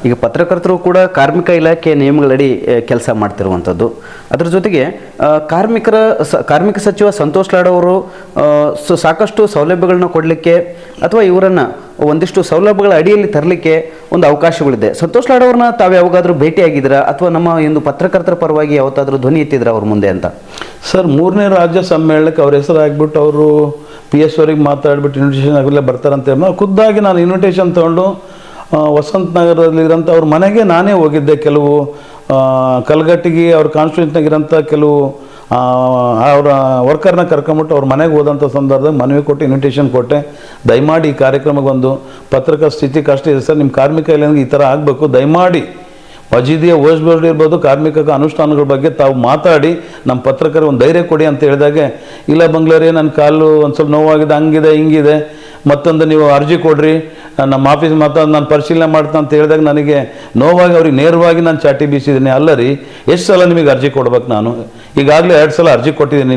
ಈಗ ಪತ್ರಕರ್ತರು ಕೂಡ ಕಾರ್ಮಿಕ ಇಲಾಖೆ ನಿಯಮಗಳಡಿ ಕೆಲಸ ಮಾಡ್ತಿರುವಂಥದ್ದು. ಅದರ ಜೊತೆಗೆ ಕಾರ್ಮಿಕ ಸಚಿವ ಸಂತೋಷ್ ಲಾಡ್ ಅವರು ಸಾಕಷ್ಟು ಸೌಲಭ್ಯಗಳನ್ನ ಕೊಡಲಿಕ್ಕೆ ಅಥವಾ ಇವರನ್ನು ಒಂದಿಷ್ಟು ಸೌಲಭ್ಯಗಳ ಅಡಿಯಲ್ಲಿ ತರಲಿಕ್ಕೆ ಒಂದು ಅವಕಾಶಗಳಿದೆ. ಸಂತೋಷ್ ಲಾಡ್ ಅವ್ರನ್ನ ತಾವು ಯಾವಾಗಾದರೂ ಭೇಟಿಯಾಗಿದ್ದೀರಾ ಅಥವಾ ನಮ್ಮ ಒಂದು ಪತ್ರಕರ್ತರ ಪರವಾಗಿ ಯಾವತ್ತಾದರೂ ಧ್ವನಿ ಎತ್ತಿದ್ರ ಅವ್ರ ಮುಂದೆ ಅಂತ? ಸರ್, 3ನೇ ರಾಜ್ಯ ಸಮ್ಮೇಳನಕ್ಕೆ ಅವ್ರ ಹೆಸರು ಹಾಕ್ಬಿಟ್ಟು ಅವರು PS ಅವರಿಗೆ ಮಾತಾಡ್ಬಿಟ್ಟು ಇನ್ವಿಟೇಷನ್ ಆಗಲೇ ಬರ್ತಾರಂತೆ. ಖುದ್ದಾಗಿ ನಾನು ಇನ್ವಿಟೇಷನ್ ತೊಗೊಂಡು ವಸಂತ ನಗರದಲ್ಲಿರೋಂಥ ಅವ್ರ ಮನೆಗೆ ನಾನೇ ಹೋಗಿದ್ದೆ. ಕೆಲವು ಕಲ್ಗಟ್ಟಿಗೆ ಅವ್ರ ಕಾನ್ಸ್ಟಿಟ್ಯೂನ್ಸ್ನಾಗಿರೋಂಥ ಕೆಲವು ಅವರ ವರ್ಕರ್ನ ಕರ್ಕೊಂಬಿಟ್ಟು ಅವ್ರ ಮನೆಗೆ ಹೋದಂಥ ಸಂದರ್ಭದಲ್ಲಿ ಮನವಿ ಕೊಟ್ಟು ಇನ್ವಿಟೇಷನ್ ಕೊಟ್ಟೆ. ದಯಮಾಡಿ ಈ ಕಾರ್ಯಕ್ರಮಕ್ಕೆ ಒಂದು ಪತ್ರಕರ್ತರ ಸ್ಥಿತಿ ಕಷ್ಟ ಇದೆ ಸರ್, ನಿಮ್ಮ ಕಾರ್ಮಿಕ ಇಲಾಖೆಗೆ ಈ ಥರ ಆಗಬೇಕು, ದಯಮಾಡಿ ಮಜೀದಿಯ ಓಸ್ಬೋರ್ಡ್ ಇರ್ಬೋದು, ಕಾರ್ಮಿಕ ಅನುಷ್ಠಾನಗಳ ಬಗ್ಗೆ ತಾವು ಮಾತಾಡಿ ನಮ್ಮ ಪತ್ರಕರ್ತರಿಗೆ ಒಂದು ಧೈರ್ಯ ಕೊಡಿ ಅಂತ ಹೇಳಿದಾಗೆ, ಇಲ್ಲ ಬಂಗ್ಳೂರೇ ನನ್ನ ಕಾಲು ಒಂದು ಸ್ವಲ್ಪ ನೋವಾಗಿದೆ, ಹಂಗಿದೆ ಹಿಂಗಿದೆ, ಮತ್ತೊಂದು ನೀವು ಅರ್ಜಿ ಕೊಡ್ರಿ, ನಮ್ಮ ಆಫೀಸ್ ನಾನು ಪರಿಶೀಲನೆ ಮಾಡ್ತಾ ಅಂತ ಹೇಳಿದಾಗ ನನಗೆ ನೋವಾಗಿ ಅವ್ರಿಗೆ ನೇರವಾಗಿ ನಾನು ಚಾಟಿ ಬೀಸಿದ್ದೀನಿ. ಅಲ್ಲ ರೀ, ಎಷ್ಟು ಸಲ ನಿಮಗೆ ಅರ್ಜಿ ಕೊಡ್ಬೇಕು? ನಾನು ಈಗಾಗಲೇ 2 ಸಲ ಅರ್ಜಿ ಕೊಟ್ಟಿದ್ದೀನಿ.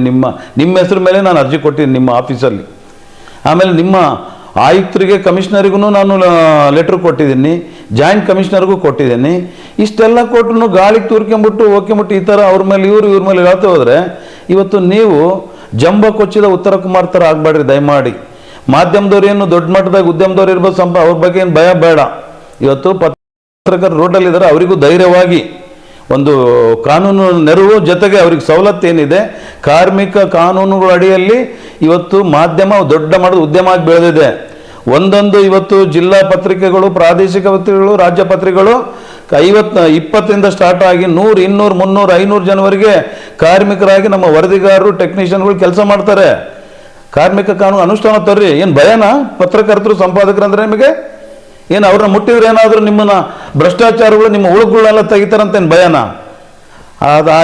ನಿಮ್ಮ ಹೆಸರು ಮೇಲೆ ನಾನು ಅರ್ಜಿ ಕೊಟ್ಟಿದ್ದೀನಿ ನಿಮ್ಮ ಆಫೀಸಲ್ಲಿ. ಆಮೇಲೆ ನಿಮ್ಮ ಆಯುಕ್ತರಿಗೆ, ಕಮಿಷನರಿಗೂ ನಾನು ಲೆಟ್ರ್ ಕೊಟ್ಟಿದ್ದೀನಿ, ಜಾಯಿಂಟ್ ಕಮಿಷನರ್ಗೂ ಕೊಟ್ಟಿದ್ದೀನಿ. ಇಷ್ಟೆಲ್ಲ ಕೊಟ್ಟರು ಗಾಳಿಗೆ ಹೋಗ್ಕೊಂಬಿಟ್ಟು ಈ ಥರ ಅವ್ರ ಮೇಲೆ ಇವ್ರ ಮೇಲೆ ಹೇಳ್ತಾ ಹೋದರೆ ಇವತ್ತು ನೀವು ಜಂಬ ಕೊಚ್ಚಿದ ಉತ್ತರ ಕುಮಾರ್ ಥರ ಆಗಬೇಡ್ರಿ ದಯಮಾಡಿ. ಮಾಧ್ಯಮದವ್ರು ಏನು ದೊಡ್ಡ ಮಟ್ಟದಾಗ ಉದ್ಯಮದವ್ರು ಇರ್ಬೋದು, ಅವ್ರ ಬಗ್ಗೆ ಏನು ಭಯ ಬೇಡ. ಇವತ್ತು ಪತ್ರಕರ್ತರು ರೋಡಲ್ಲಿದ್ದಾರೆ, ಅವರಿಗೂ ಧೈರ್ಯವಾಗಿ ಒಂದು ಕಾನೂನು ನೆರವು ಜೊತೆಗೆ ಅವ್ರಿಗೆ ಸವಲತ್ತು ಏನಿದೆ, ಕಾರ್ಮಿಕ ಕಾನೂನುಗಳ ಅಡಿಯಲ್ಲಿ ಇವತ್ತು ಮಾಧ್ಯಮ ದೊಡ್ಡ ಮಟ್ಟದ ಉದ್ಯಮ ಆಗಿ ಬೆಳೆದಿದೆ. ಒಂದೊಂದು ಇವತ್ತು ಜಿಲ್ಲಾ ಪತ್ರಿಕೆಗಳು, ಪ್ರಾದೇಶಿಕ ಪತ್ರಿಕೆಗಳು, ರಾಜ್ಯ ಪತ್ರಿಕೆಗಳು 20-20ರಿಂದ ಸ್ಟಾರ್ಟ್ ಆಗಿ 100, 200, 300, 500 ಜನವರೆಗೆ ಕಾರ್ಮಿಕರಾಗಿ ನಮ್ಮ ವರದಿಗಾರರು, ಟೆಕ್ನಿಷಿಯನ್ಗಳು ಕೆಲಸ ಮಾಡ್ತಾರೆ. ಕಾರ್ಮಿಕ ಕಾನೂನು ಅನುಷ್ಠಾನ ತರ್ರಿ. ಏನು ಭಯನಾ ಪತ್ರಕರ್ತರು, ಸಂಪಾದಕರು ಅಂದ್ರೆ ನಿಮಗೆ? ಏನು ಅವ್ರನ್ನ ಮುಟ್ಟಿದ್ರೆ ಏನಾದರೂ ನಿಮ್ಮನ್ನ ಭ್ರಷ್ಟಾಚಾರಗಳು, ನಿಮ್ಮ ಉಳುಗಳನ್ನೆಲ್ಲ ತೆಗಿತಾರಂತ ಏನು ಭಯನಾ?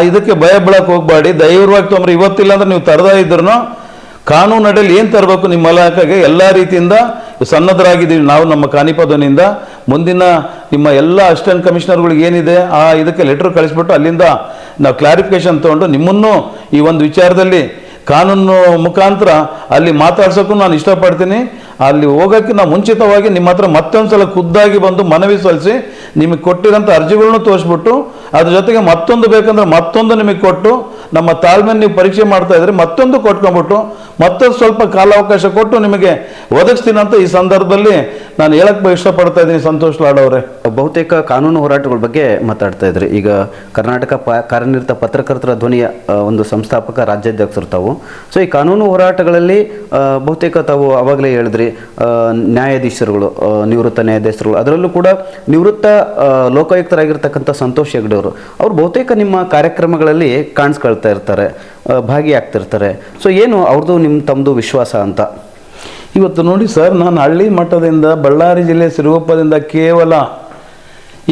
ಇದಕ್ಕೆ ಭಯ ಬೀಳಕ್ಕೆ ಹೋಗ್ಬೇಡಿ. ಧೈರ್ಯವಾಗಿ ತೊಂದ್ರೆ ಇವತ್ತಿಲ್ಲ ಅಂದ್ರೆ ನೀವು ತರದೇ ಇದ್ರು ಕಾನೂನು ಅಡಿಯಲ್ಲಿ ಏನು ತರಬೇಕು ನಿಮ್ಮ ಇಲಾಖೆಗೆ ಎಲ್ಲ ರೀತಿಯಿಂದ ಸನ್ನದ್ಧರಾಗಿದ್ದೀವಿ ನಾವು. ನಮ್ಮ ಕಾನಿಪದನಿಂದ ಮುಂದಿನ ನಿಮ್ಮ ಎಲ್ಲ ಅಸಿಸ್ಟೆಂಟ್ ಕಮಿಷನರ್ಗಳಿಗೆ ಏನಿದೆ ಇದಕ್ಕೆ ಲೆಟರ್ ಕಳಿಸ್ಬಿಟ್ಟು ಅಲ್ಲಿಂದ ನಾವು ಕ್ಲಾರಿಫಿಕೇಶನ್ ತೊಗೊಂಡು ನಿಮ್ಮನ್ನು ಈ ಒಂದು ವಿಚಾರದಲ್ಲಿ ಕಾನೂನು ಮುಖಾಂತರ ಅಲ್ಲಿ ಮಾತಾಡ್ಸೋಕ್ಕೂ ನಾನು ಇಷ್ಟಪಡ್ತೀನಿ. ಅಲ್ಲಿ ಹೋಗೋಕ್ಕೆ ನಾವು ಮುಂಚಿತವಾಗಿ ನಿಮ್ಮ ಹತ್ರ ಮತ್ತೊಂದು ಸಲ ಖುದ್ದಾಗಿ ಬಂದು ಮನವಿ ಸಲ್ಲಿಸಿ ನಿಮಗೆ ಕೊಟ್ಟಿರೋಂಥ ಅರ್ಜಿಗಳನ್ನು ತೋರಿಸ್ಬಿಟ್ಟು ಅದ್ರ ಜೊತೆಗೆ ಮತ್ತೊಂದು ಬೇಕಂದ್ರೆ ಮತ್ತೊಂದು ನಿಮಗೆ ಕೊಟ್ಟು ನಮ್ಮ ತಾಳ್ಮೆ ನೀವು ಪರೀಕ್ಷೆ ಮಾಡ್ತಾ ಇದ್ರೆ ಮತ್ತೊಂದು ಕೊಟ್ಕೊಂಡ್ಬಿಟ್ಟು ಮತ್ತೊಂದು ಸ್ವಲ್ಪ ಕಾಲಾವಕಾಶ ಕೊಟ್ಟು ನಿಮಗೆ ಒದಗಿಸ್ತೀನಿ ಅಂತ ಈ ಸಂದರ್ಭದಲ್ಲಿ ನಾನು ಹೇಳಕ್ಕೆ ಇಷ್ಟಪಡ್ತಾ ಇದ್ದೀನಿ. ಸಂತೋಷ್ ಲಾಡ್ ಅವರೇ, ಬಹುತೇಕ ಕಾನೂನು ಹೋರಾಟಗಳ ಬಗ್ಗೆ ಮಾತಾಡ್ತಾ ಇದ್ರಿ. ಈಗ ಕರ್ನಾಟಕ ಕಾರ್ಯನಿರತ ಪತ್ರಕರ್ತರ ಧ್ವನಿಯ ಒಂದು ಸಂಸ್ಥಾಪಕ ರಾಜ್ಯಾಧ್ಯಕ್ಷರು ತಾವು. ಸೊ ಈ ಕಾನೂನು ಹೋರಾಟಗಳಲ್ಲಿ ಬಹುತೇಕ ತಾವು ಅವಾಗಲೇ ಹೇಳಿದ್ರಿ ನ್ಯಾಯಾಧೀಶರುಗಳು, ನಿವೃತ್ತ ನ್ಯಾಯಾಧೀಶರುಗಳು, ಅದರಲ್ಲೂ ಕೂಡ ನಿವೃತ್ತ ಲೋಕಾಯುಕ್ತರಾಗಿರ್ತಕ್ಕಂಥ ಸಂತೋಷ್ ಹೆಗ್ಡೆ ಅವರು ಬಹುತೇಕ ನಿಮ್ಮ ಕಾರ್ಯಕ್ರಮಗಳಲ್ಲಿ ಕಾಣಿಸ್ಕೊಳ್ತಾ ಇರ್ತಾರೆ, ಭಾಗಿಯಾಗ್ತಿರ್ತಾರೆ. ಸೊ ಏನು ಅವ್ರದ್ದು ತಮ್ಮದು ವಿಶ್ವಾಸ ಅಂತ? ಇವತ್ತು ನೋಡಿ ಸರ್, ನಾನು ಹಳ್ಳಿ ಮಟ್ಟದಿಂದ ಬಳ್ಳಾರಿ ಜಿಲ್ಲೆ ಸಿರುಗುಪ್ಪದಿಂದ ಕೇವಲ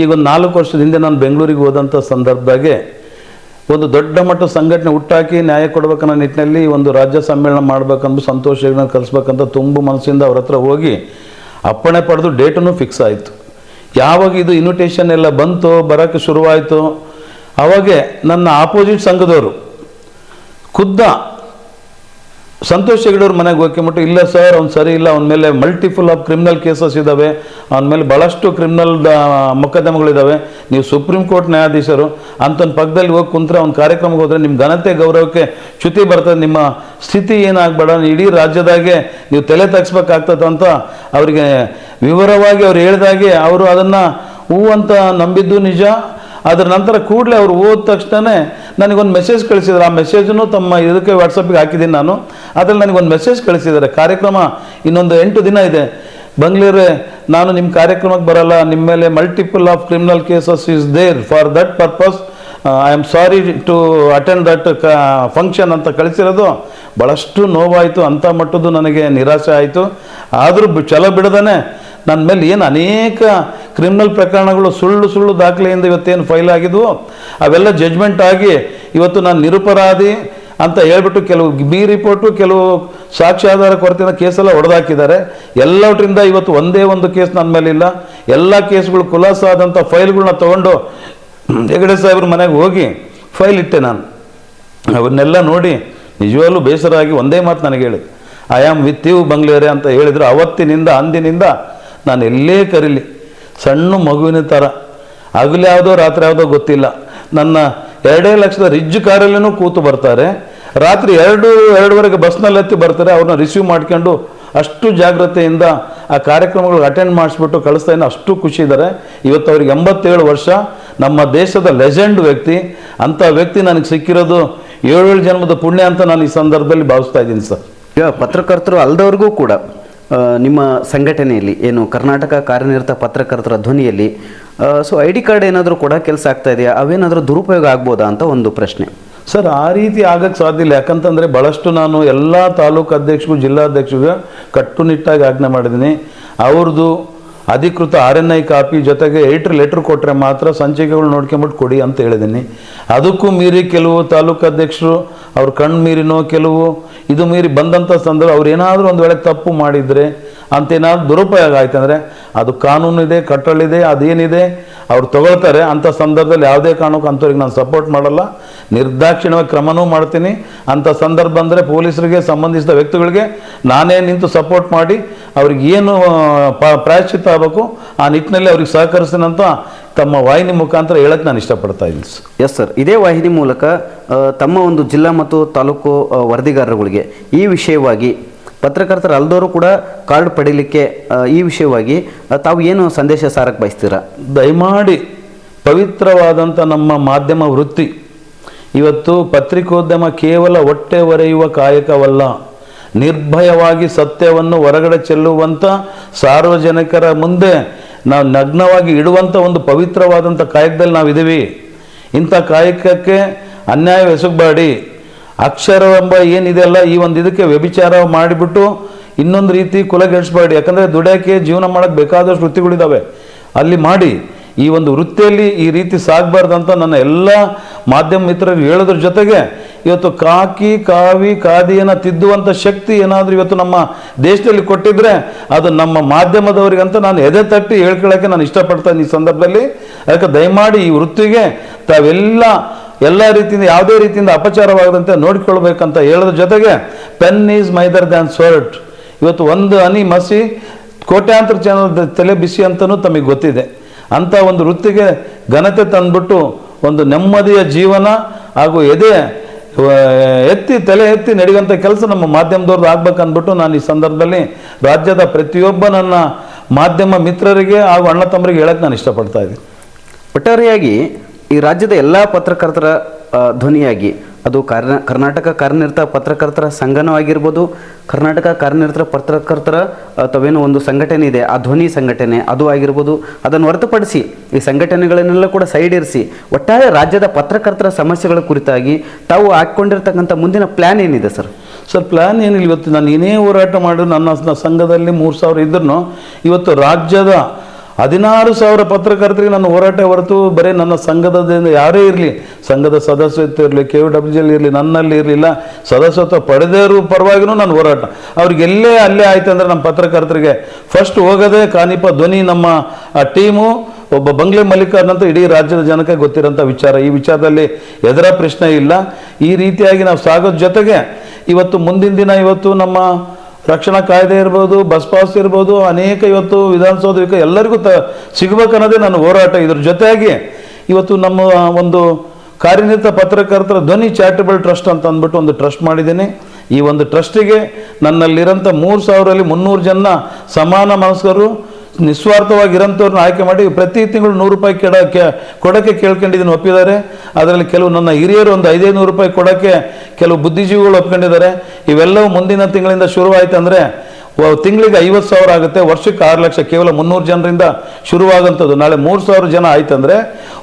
ಈಗ ಒಂದು 4 ವರ್ಷದ ಹಿಂದೆ ನಾನು ಬೆಂಗಳೂರಿಗೆ ಹೋದಂಥ ಸಂದರ್ಭದಾಗೆ ಒಂದು ದೊಡ್ಡ ಮಟ್ಟದ ಸಂಘಟನೆ ಹುಟ್ಟಾಕಿ ನ್ಯಾಯ ಕೊಡಬೇಕನ್ನೋ ನಿಟ್ಟಿನಲ್ಲಿ ಒಂದು ರಾಜ್ಯ ಸಮ್ಮೇಳನ ಮಾಡಬೇಕಂದು ಸಂತೋಷ್ ಹೆಗ್ಡೆ ಕಲಿಸ್ಬೇಕಂತ ತುಂಬ ಮನಸ್ಸಿಂದ ಅವ್ರ ಹತ್ರ ಹೋಗಿ ಅಪ್ಪಣೆ ಪಡೆದು ಡೇಟನ್ನು ಫಿಕ್ಸ್ ಆಯಿತು. ಯಾವಾಗ ಇದು ಇನ್ವಿಟೇಷನ್ ಎಲ್ಲ ಬಂತು, ಬರೋಕ್ಕೆ ಶುರುವಾಯಿತು, ಅವಾಗೆ ನನ್ನ ಆಪೋಸಿಟ್ ಸಂಘದವರು ಖುದ್ದ ಸಂತೋಷ್ ಹೆಗ್ಡೆ ಅವ್ರ ಮನೆಗೆ ಹೋಗ್ಕೊಂಬಿಟ್ಟು, ಇಲ್ಲ ಸರ್ ಅವ್ನು ಸರಿ ಇಲ್ಲ, ಅವನ ಮೇಲೆ ಮಲ್ಟಿಪಲ್ ಆಫ್ ಕ್ರಿಮಿನಲ್ ಕೇಸಸ್ ಇದ್ದಾವೆ, ಅವನ ಮೇಲೆ ಭಾಳಷ್ಟು ಕ್ರಿಮಿನಲ್ ಮೊಕದ್ದಮೆಗಳಿದ್ದಾವೆ, ನೀವು ಸುಪ್ರೀಂ ಕೋರ್ಟ್ ನ್ಯಾಯಾಧೀಶರು ಅಂತೊಂದು ಪಕ್ಕದಲ್ಲಿ ಹೋಗಿ ಕುಂತ್ರೆ ಅವ್ನ ಕಾರ್ಯಕ್ರಮಕ್ಕೆ ಹೋದರೆ ನಿಮ್ಮ ಘನತೆ ಗೌರವಕ್ಕೆ ಚ್ಯುತಿ ಬರ್ತದೆ, ನಿಮ್ಮ ಸ್ಥಿತಿ ಏನಾಗಬೇಡ, ಇಡೀ ರಾಜ್ಯದಾಗೆ ನೀವು ತಲೆ ತಗ್ಸ್ಬೇಕಾಗ್ತದೆ ಅಂತ ಅವರಿಗೆ ವಿವರವಾಗಿ ಅವ್ರು ಹೇಳಿದಾಗೆ ಅವರು ಅದನ್ನು ಹೂ ಅಂತ ನಂಬಿದ್ದು ನಿಜ. ಅದರ ನಂತರ ಕೂಡಲೇ ಅವ್ರು ಹೋದ ತಕ್ಷಣ ನನಗೊಂದು ಮೆಸೇಜ್ ಕಳಿಸಿದ್ದಾರೆ. ಆ ಮೆಸೇಜನ್ನು ತಮ್ಮ ಇದಕ್ಕೆ ವಾಟ್ಸಪ್ಪಿಗೆ ಹಾಕಿದ್ದೀನಿ ನಾನು. ಅದರಲ್ಲಿ ನನಗೊಂದು ಮೆಸೇಜ್ ಕಳಿಸಿದ್ದಾರೆ, ಕಾರ್ಯಕ್ರಮ ಇನ್ನೊಂದು 8 ದಿನ ಇದೆ, ಬೆಂಗಳೂರೇ ನಾನು ನಿಮ್ಮ ಕಾರ್ಯಕ್ರಮಕ್ಕೆ ಬರಲ್ಲ, ನಿಮ್ಮ ಮೇಲೆ multiple of criminal cases is there, for that purpose I am sorry to attend that function ಅಂತ ಕಳಿಸಿರೋದು ಭಾಳಷ್ಟು ನೋವಾಯಿತು. ಅಂಥ ಮಟ್ಟದ್ದು ನನಗೆ ನಿರಾಸೆ ಆಯಿತು. ಆದರೂ ಛಲ ಬಿಡದೇ ನನ್ನ ಮೇಲೆ ಏನು ಅನೇಕ ಕ್ರಿಮಿನಲ್ ಪ್ರಕರಣಗಳು ಸುಳ್ಳು ದಾಖಲೆಯಿಂದ ಇವತ್ತೇನು ಫೈಲ್ ಆಗಿದ್ವು ಅವೆಲ್ಲ ಜಡ್ಜ್ಮೆಂಟ್ ಆಗಿ ಇವತ್ತು ನಾನು ನಿರಪರಾಧಿ ಅಂತ ಹೇಳ್ಬಿಟ್ಟು ಕೆಲವು ಬಿ ರಿಪೋರ್ಟು, ಕೆಲವು ಸಾಕ್ಷ್ಯಾಧಾರ ಕೊರತೆಯಿಂದ ಕೇಸೆಲ್ಲ ಹೊಡೆದಾಕಿದ್ದಾರೆ. ಎಲ್ಲವರಿಂದ ಇವತ್ತು ಒಂದೇ ಒಂದು ಕೇಸ್ ನನ್ನ ಮೇಲಿಲ್ಲ. ಎಲ್ಲ ಕೇಸ್ಗಳು ಖುಲಾಸಾದಂಥ ಫೈಲ್ಗಳನ್ನ ತೊಗೊಂಡು ಹೆಗಡೆ ಸಾಹೇಬ್ರ ಮನೆಗೆ ಹೋಗಿ ಫೈಲ್ ಇಟ್ಟೆ ನಾನು. ಅವನ್ನೆಲ್ಲ ನೋಡಿ ನಿಜವಾಗ್ಲೂ ಬೇಸರ ಆಗಿ ಒಂದೇ ಮಾತು ನನಗೆ ಹೇಳಿ, ಐ ಆಮ್ ವಿತ್ ಯು ಬಂಗ್ಳೂರೇ ಅಂತ ಹೇಳಿದ್ರು. ಅವತ್ತಿನಿಂದ ಅಂದಿನಿಂದ ನಾನು ಎಲ್ಲೇ ಕರೀಲಿ ಸಣ್ಣ ಮಗುವಿನ ಥರ, ಹಗಲು ಯಾವುದೋ ರಾತ್ರಿ ಯಾವುದೋ ಗೊತ್ತಿಲ್ಲ. ನನ್ನ 2 ಲಕ್ಷದ ರಿಜ್ ಕಾರಲ್ಲೂ ಕೂತು ಬರ್ತಾರೆ, ರಾತ್ರಿ 2:30 ಬಸ್ನಲ್ಲಿ ಹತ್ತಿ ಬರ್ತಾರೆ. ಅವ್ರನ್ನ ರಿಸೀವ್ ಮಾಡ್ಕೊಂಡು ಅಷ್ಟು ಜಾಗ್ರತೆಯಿಂದ ಆ ಕಾರ್ಯಕ್ರಮಗಳಿಗೆ ಅಟೆಂಡ್ ಮಾಡಿಸ್ಬಿಟ್ಟು ಕಳಿಸ್ತಾ ಇನ್ನು ಅಷ್ಟು ಖುಷಿ ಇದ್ದಾರೆ. ಇವತ್ತು ಅವ್ರಿಗೆ 87 ವರ್ಷ, ನಮ್ಮ ದೇಶದ ಲೆಜೆಂಡ್ ವ್ಯಕ್ತಿ. ಅಂಥ ವ್ಯಕ್ತಿ ನನಗೆ ಸಿಕ್ಕಿರೋದು 7 ಜನ್ಮದ ಪುಣ್ಯ ಅಂತ ನಾನು ಈ ಸಂದರ್ಭದಲ್ಲಿ ಭಾವಿಸ್ತಾ ಇದ್ದೀನಿ ಸರ್. ಈಗ ಪತ್ರಕರ್ತರು ಅಲ್ಲದವ್ರಿಗೂ ಕೂಡ ನಿಮ್ಮ ಸಂಘಟನೆಯಲ್ಲಿ ಏನು ಕರ್ನಾಟಕ ಕಾರ್ಯನಿರತ ಪತ್ರಕರ್ತರ ಧ್ವನಿಯಲ್ಲಿ ಸೊ ID ಕಾರ್ಡ್ ಏನಾದರೂ ಕೂಡ ಕೆಲಸ ಆಗ್ತಾ ಇದೆಯಾ, ಅವೇನಾದರೂ ದುರುಪಯೋಗ ಆಗ್ಬೋದಾ ಅಂತ ಒಂದು ಪ್ರಶ್ನೆ. ಸರ್, ಆ ರೀತಿ ಆಗಕ್ಕೆ ಸಾಧ್ಯ ಇಲ್ಲ. ಯಾಕಂತಂದರೆ ಭಾಳಷ್ಟು ನಾನು ಎಲ್ಲ ತಾಲೂಕು ಅಧ್ಯಕ್ಷರಿಗೂ ಜಿಲ್ಲಾಧ್ಯಕ್ಷರಿಗೂ ಕಟ್ಟುನಿಟ್ಟಾಗಿ ಆಜ್ಞೆ ಮಾಡಿದ್ದೀನಿ. ಅವ್ರದ್ದು ಅಧಿಕೃತ RNI ಕಾಪಿ ಜೊತೆಗೆ 8 ಲೆಟ್ರ್ ಕೊಟ್ಟರೆ ಮಾತ್ರ ಸಂಚಿಕೆಗಳು ನೋಡ್ಕೊಂಬಿಟ್ಟು ಕೊಡಿ ಅಂತ ಹೇಳಿದ್ದೀನಿ. ಅದಕ್ಕೂ ಮೀರಿ ಕೆಲವು ತಾಲೂಕು ಅಧ್ಯಕ್ಷರು ಅವ್ರ ಕಣ್ಣು ಮೀರಿನೋ ಕೆಲವು ಇದು ಮೀರಿ ಬಂದಂಥ ಸಂದರ್ಭ ಅವ್ರು ಏನಾದರೂ ಒಂದು ವೇಳೆ ತಪ್ಪು ಮಾಡಿದರೆ ಅಂತೇನಾದ್ರು ದುರುಪಯೋಗ ಆಯ್ತಂದರೆ ಅದು ಕಾನೂನು ಇದೆ, ಕಟ್ಟಳಿದೆ, ಅದೇನಿದೆ ಅವ್ರು ತಗೊಳ್ತಾರೆ. ಅಂಥ ಸಂದರ್ಭದಲ್ಲಿ ಯಾವುದೇ ಕಾರಣಕ್ಕೂ ಅಂಥವ್ರಿಗೆ ನಾನು ಸಪೋರ್ಟ್ ಮಾಡಲ್ಲ, ನಿರ್ದಾಕ್ಷಿಣ್ಯವಾಗಿ ಕ್ರಮನೂ ಮಾಡ್ತೀನಿ. ಅಂಥ ಸಂದರ್ಭ ಅಂದರೆ ಪೊಲೀಸರಿಗೆ ಸಂಬಂಧಿಸಿದ ವ್ಯಕ್ತಿಗಳಿಗೆ ನಾನೇ ನಿಂತು ಸಪೋರ್ಟ್ ಮಾಡಿ ಅವ್ರಿಗೆ ಏನು ಪ್ರಾಯಶ್ಚಿತ್ತ ಆಗಬೇಕು ಆ ನಿಟ್ಟಿನಲ್ಲಿ ಅವ್ರಿಗೆ ಸಹಕರಿಸ್ತೀನಿ ಅಂತ ತಮ್ಮ ವಾಹಿನಿ ಮುಖಾಂತರ ಹೇಳಕ್ಕೆ ನಾನು ಇಷ್ಟಪಡ್ತಾ ಇದ್ದೀನಿ. ಎಸ್ ಸರ್, ಇದೇ ವಾಹಿನಿ ಮೂಲಕ ತಮ್ಮ ಒಂದು ಜಿಲ್ಲಾ ಮತ್ತು ತಾಲೂಕು ವರದಿಗಾರರುಗಳಿಗೆ ಈ ವಿಷಯವಾಗಿ ಪತ್ರಕರ್ತರ ಅಲ್ದವರು ಕೂಡ ಕಾರ್ಡ್ ಪಡೀಲಿಕ್ಕೆ ಈ ವಿಷಯವಾಗಿ ತಾವು ಏನು ಸಂದೇಶ ಸಾರಕ್ಕೆ ಬಯಸ್ತೀರಾ? ದಯಮಾಡಿ ಪವಿತ್ರವಾದಂಥ ನಮ್ಮ ಮಾಧ್ಯಮ ವೃತ್ತಿ, ಇವತ್ತು ಪತ್ರಿಕೋದ್ಯಮ ಕೇವಲ ಹೊಟ್ಟೆ ಹೊರೆಯುವ ಕಾಯಕವಲ್ಲ, ನಿರ್ಭಯವಾಗಿ ಸತ್ಯವನ್ನು ಹೊರಗಡೆ ಚೆಲ್ಲುವಂಥ ಸಾರ್ವಜನಿಕರ ಮುಂದೆ ನಾವು ನಗ್ನವಾಗಿ ಇಡುವಂಥ ಒಂದು ಪವಿತ್ರವಾದಂಥ ಕಾಯಕದಲ್ಲಿ ನಾವಿದ್ದೀವಿ. ಇಂಥ ಕಾಯಕಕ್ಕೆ ಅನ್ಯಾಯ ಎಸಗಬೇಡಿ. ಅಕ್ಷರವೆಂಬ ಏನಿದೆಯಲ್ಲ ಈ ಒಂದು ಇದಕ್ಕೆ ವ್ಯಭಿಚಾರ ಮಾಡಿಬಿಟ್ಟು ಇನ್ನೊಂದು ರೀತಿ ಕುಲಗೆಡಿಸ್ಬೇಡಿ. ಯಾಕಂದರೆ ದುಡಿಯೋಕ್ಕೆ ಜೀವನ ಮಾಡೋಕ್ಕೆ ಬೇಕಾದಷ್ಟು ವೃತ್ತಿಗಳಿದ್ದಾವೆ, ಅಲ್ಲಿ ಮಾಡಿ. ಈ ಒಂದು ವೃತ್ತಿಯಲ್ಲಿ ಈ ರೀತಿ ಸಾಗಬಾರ್ದಂತ ನನ್ನ ಎಲ್ಲ ಮಾಧ್ಯಮ ಮಿತ್ರರು ಹೇಳೋದ್ರ ಜೊತೆಗೆ ಇವತ್ತು ಕಾಕಿ ಕಾವಿ ಖಾದಿಯನ್ನು ತಿದ್ದುವಂಥ ಶಕ್ತಿ ಏನಾದರೂ ಇವತ್ತು ನಮ್ಮ ದೇಶದಲ್ಲಿ ಕೊಟ್ಟಿದ್ರೆ ಅದು ನಮ್ಮ ಮಾಧ್ಯಮದವರಿಗಂತ ನಾನು ಎದೆ ತಟ್ಟಿ ಹೇಳ್ಕೊಳ್ಳೋಕ್ಕೆ ನಾನು ಇಷ್ಟಪಡ್ತೇನೆ ಈ ಸಂದರ್ಭದಲ್ಲಿ. ಅದಕ್ಕೆ ದಯಮಾಡಿ ಈ ವೃತ್ತಿಗೆ ಎಲ್ಲ ರೀತಿಯಿಂದ ಯಾವುದೇ ರೀತಿಯಿಂದ ಅಪಚಾರವಾಗದಂತೆ ನೋಡಿಕೊಳ್ಬೇಕಂತ ಹೇಳೋದ್ರ ಜೊತೆಗೆ ಪೆನ್ ಈಸ್ ಮೈದರ್ ದ್ಯಾನ್ ಸ್ವರ್ಡ್. ಇವತ್ತು ಒಂದು ಹನಿ ಮಸಿ ಕೋಟ್ಯಾಂತರ ಜನ ತಲೆ ಬಿಸಿ ಅಂತಲೂ ತಮಗೆ ಗೊತ್ತಿದೆ. ಅಂಥ ಒಂದು ವೃತ್ತಿಗೆ ಘನತೆ ತಂದುಬಿಟ್ಟು ಒಂದು ನೆಮ್ಮದಿಯ ಜೀವನ ಹಾಗೂ ತಲೆ ಎತ್ತಿ ನಡೆಯುವಂಥ ಕೆಲಸ ನಮ್ಮ ಮಾಧ್ಯಮದವ್ರದ್ದು ಆಗ್ಬೇಕಂದ್ಬಿಟ್ಟು ನಾನು ಈ ಸಂದರ್ಭದಲ್ಲಿ ರಾಜ್ಯದ ಪ್ರತಿಯೊಬ್ಬ ನನ್ನ ಮಾಧ್ಯಮ ಮಿತ್ರರಿಗೆ ಹಾಗೂ ಅಣ್ಣ ತಮ್ಮರಿಗೆ ಹೇಳಕ್ಕೆ ನಾನು ಇಷ್ಟಪಡ್ತಾ ಇದ್ದೀನಿ. ಒಟ್ಟಾರೆಯಾಗಿ ಈ ರಾಜ್ಯದ ಎಲ್ಲ ಪತ್ರಕರ್ತರ ಧ್ವನಿಯಾಗಿ ಅದು ಕರ್ನಾಟಕ ಕಾರ್ಯನಿರತ ಪತ್ರಕರ್ತರ ಸಂಘನೂ ಆಗಿರ್ಬೋದು, ಕರ್ನಾಟಕ ಕಾರ್ಯನಿರತ ಪತ್ರಕರ್ತರ ತಾವೇನೋ ಒಂದು ಸಂಘಟನೆ ಇದೆ ಆ ಧ್ವನಿ ಸಂಘಟನೆ ಅದು ಆಗಿರ್ಬೋದು, ಅದನ್ನು ಹೊರತುಪಡಿಸಿ ಈ ಸಂಘಟನೆಗಳನ್ನೆಲ್ಲ ಕೂಡ ಸೈಡ್ ಇರಿಸಿ ಒಟ್ಟಾರೆ ರಾಜ್ಯದ ಪತ್ರಕರ್ತರ ಸಮಸ್ಯೆಗಳ ಕುರಿತಾಗಿ ತಾವು ಹಾಕ್ಕೊಂಡಿರ್ತಕ್ಕಂಥ ಮುಂದಿನ ಪ್ಲ್ಯಾನ್ ಏನಿದೆ ಸರ್? ಸರ್, ಪ್ಲ್ಯಾನ್ ಏನಿಲ್ಲ. ಇವತ್ತು ನಾನು ಏನೇ ಹೋರಾಟ ಮಾಡಿದ್ರು ನನ್ನ ಸಂಘದಲ್ಲಿ 3,000 ಇದ್ರೂ ಇವತ್ತು ರಾಜ್ಯದ 16,000 ಪತ್ರಕರ್ತರಿಗೆ ನಾನು ಹೋರಾಟ ಹೊರತು ಬರೀ ನನ್ನ ಸಂಘದಿಂದ ಯಾರೇ ಇರಲಿ, ಸಂಘದ ಸದಸ್ಯತ್ವ ಇರಲಿ, KWL ಇರಲಿ, ನನ್ನಲ್ಲಿ ಇರಲಿಲ್ಲ, ಸದಸ್ಯತ್ವ ಪಡೆದೇರು ಪರವಾಗಿನೂ ನಾನು ಹೋರಾಟ ಅವ್ರಿಗೆ ಅಲ್ಲೇ ಆಯ್ತು ಅಂದರೆ ನಮ್ಮ ಪತ್ರಕರ್ತರಿಗೆ ಫಸ್ಟ್ ಹೋಗೋದೇ ಕಾನಿಪ ಧ್ವನಿ ನಮ್ಮ ಟೀಮು ಒಬ್ಬ ಬಂಗ್ಲೆ ಮಲ್ಲಿಕಾರ್ಜುನ್ ಅಂತ ಇಡೀ ರಾಜ್ಯದ ಜನಕ್ಕೆ ಗೊತ್ತಿರೋಂಥ ವಿಚಾರ. ಈ ವಿಚಾರದಲ್ಲಿ ಎದರ ಪ್ರಶ್ನೆ ಇಲ್ಲ. ಈ ರೀತಿಯಾಗಿ ನಾವು ಸಾಗೋದ್ರ ಜೊತೆಗೆ ಇವತ್ತು ಮುಂದಿನ ದಿನ ಇವತ್ತು ನಮ್ಮ ರಕ್ಷಣಾ ಕಾಯ್ದೆ ಇರ್ಬೋದು, ಬಸ್ ಪಾಸ್ ಇರ್ಬೋದು, ಅನೇಕ ಇವತ್ತು ವಿಧಾನಸೌಧ ಎಲ್ಲರಿಗೂ ಸಿಗಬೇಕನ್ನೋದೇ ನನ್ನ ಹೋರಾಟ. ಇದ್ರ ಜೊತೆಗೆ ಇವತ್ತು ನಮ್ಮ ಒಂದು ಕಾರ್ಯನಿರತ ಪತ್ರಕರ್ತರ ಧ್ವನಿ ಚಾರಿಟಬಲ್ ಟ್ರಸ್ಟ್ ಅಂತ ಅಂದ್ಬಿಟ್ಟು ಒಂದು ಟ್ರಸ್ಟ್ ಮಾಡಿದ್ದೀನಿ. ಈ ಒಂದು ಟ್ರಸ್ಟಿಗೆ ನನ್ನಲ್ಲಿರೋಂಥ 3,000ರಲ್ಲಿ 300 ಜನ ಸಮಾನ ಮನಸ್ಕರು ನಿಸ್ವಾರ್ಥವಾಗಿರೋಂಥವ್ರನ್ನ ಆಯ್ಕೆ ಮಾಡಿ ಪ್ರತಿ ತಿಂಗಳು 100 ರೂಪಾಯಿ ಕೊಡೋಕ್ಕೆ ಕೇಳ್ಕೊಂಡಿದ್ದೀನಿ, ಒಪ್ಪಿದ್ದಾರೆ. ಅದರಲ್ಲಿ ಕೆಲವು ನನ್ನ ಹಿರಿಯರು ಒಂದು 500 ರೂಪಾಯಿ ಕೊಡೋಕ್ಕೆ ಕೆಲವು ಬುದ್ಧಿಜೀವಿಗಳು ಒಪ್ಕೊಂಡಿದ್ದಾರೆ. ಇವೆಲ್ಲವೂ ಮುಂದಿನ ತಿಂಗಳಿಂದ ಶುರುವಾಯಿತು ಅಂದರೆ ತಿಂಗಳಿಗೆ 50,000 ಆಗುತ್ತೆ, ವರ್ಷಕ್ಕೆ 6 ಲಕ್ಷ. ಕೇವಲ 300 ಜನರಿಂದ ಶುರುವಾಗಂಥದ್ದು ನಾಳೆ 3,000 ಜನ ಆಯ್ತಂದರೆ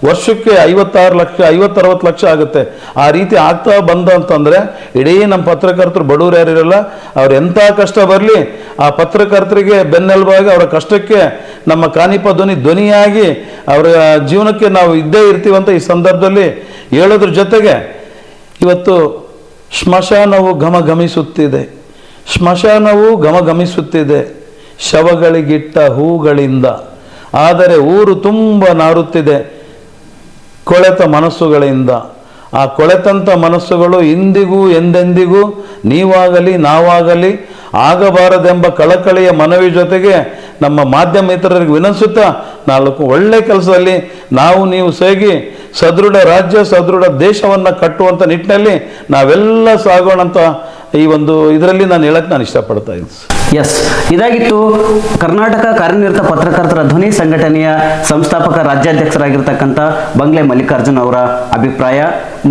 ವರ್ಷಕ್ಕೆ 56 ಲಕ್ಷ 50-60 ಲಕ್ಷ ಆಗುತ್ತೆ. ಆ ರೀತಿ ಆಗ್ತಾ ಬಂದ ಅಂತಂದರೆ ಇಡೀ ನಮ್ಮ ಪತ್ರಕರ್ತರು ಬಡವರು ಯಾರಿರಲ್ಲ, ಅವ್ರು ಎಂಥ ಕಷ್ಟ ಬರಲಿ ಆ ಪತ್ರಕರ್ತರಿಗೆ ಬೆನ್ನೆಲುಬಾಗಿ ಅವರ ಕಷ್ಟಕ್ಕೆ ನಮ್ಮ ಕಾನಿಪ ಧ್ವನಿಯಾಗಿ ಅವರ ಜೀವನಕ್ಕೆ ನಾವು ಇದ್ದೇ ಇರ್ತೀವಂತ ಈ ಸಂದರ್ಭದಲ್ಲಿ ಹೇಳೋದ್ರ ಜೊತೆಗೆ ಇವತ್ತು ಸ್ಮಶಾನವು ಘಮಘಮಿಸುತ್ತಿದೆ ಶವಗಳಿಗಿಟ್ಟ ಹೂಗಳಿಂದ, ಆದರೆ ಊರು ತುಂಬ ನಾರುತ್ತಿದೆ ಕೊಳೆತ ಮನಸ್ಸುಗಳಿಂದ. ಆ ಕೊಳೆತಂಥ ಮನಸ್ಸುಗಳು ಇಂದಿಗೂ ಎಂದೆಂದಿಗೂ ನೀವಾಗಲಿ ನಾವಾಗಲಿ ಆಗಬಾರದೆಂಬ ಕಳಕಳಿಯ ಮನವಿ ಜೊತೆಗೆ ನಮ್ಮ ಮಾಧ್ಯಮೇತರರಿಗೆ ವಿನಂತಿಸುತ್ತಾ 4 ಒಳ್ಳೆ ಕೆಲಸದಲ್ಲಿ ನಾವು ನೀವು ಸೇರಿ ಸದೃಢ ರಾಜ್ಯ ಸದೃಢ ದೇಶವನ್ನು ಕಟ್ಟುವಂಥ ನಿಟ್ಟಿನಲ್ಲಿ ನಾವೆಲ್ಲ ಸಾಗೋಣ ಅಂತ ಈ ಒಂದು ಇದರಲ್ಲಿ ನಾನು ಇಷ್ಟಪಡ್ತಾ ಇದ್ದೀನಿ. ಎಸ್, ಇದಾಗಿತ್ತು ಕರ್ನಾಟಕ ಕಾರ್ಯನಿರತ ಪತ್ರಕರ್ತರ ಧ್ವನಿ ಸಂಘಟನೆಯ ಸಂಸ್ಥಾಪಕ ರಾಜ್ಯಾಧ್ಯಕ್ಷರಾಗಿರ್ತಕ್ಕಂಥ ಬಂಗ್ಲೆ ಮಲ್ಲಿಕಾರ್ಜುನ್ ಅವರ ಅಭಿಪ್ರಾಯ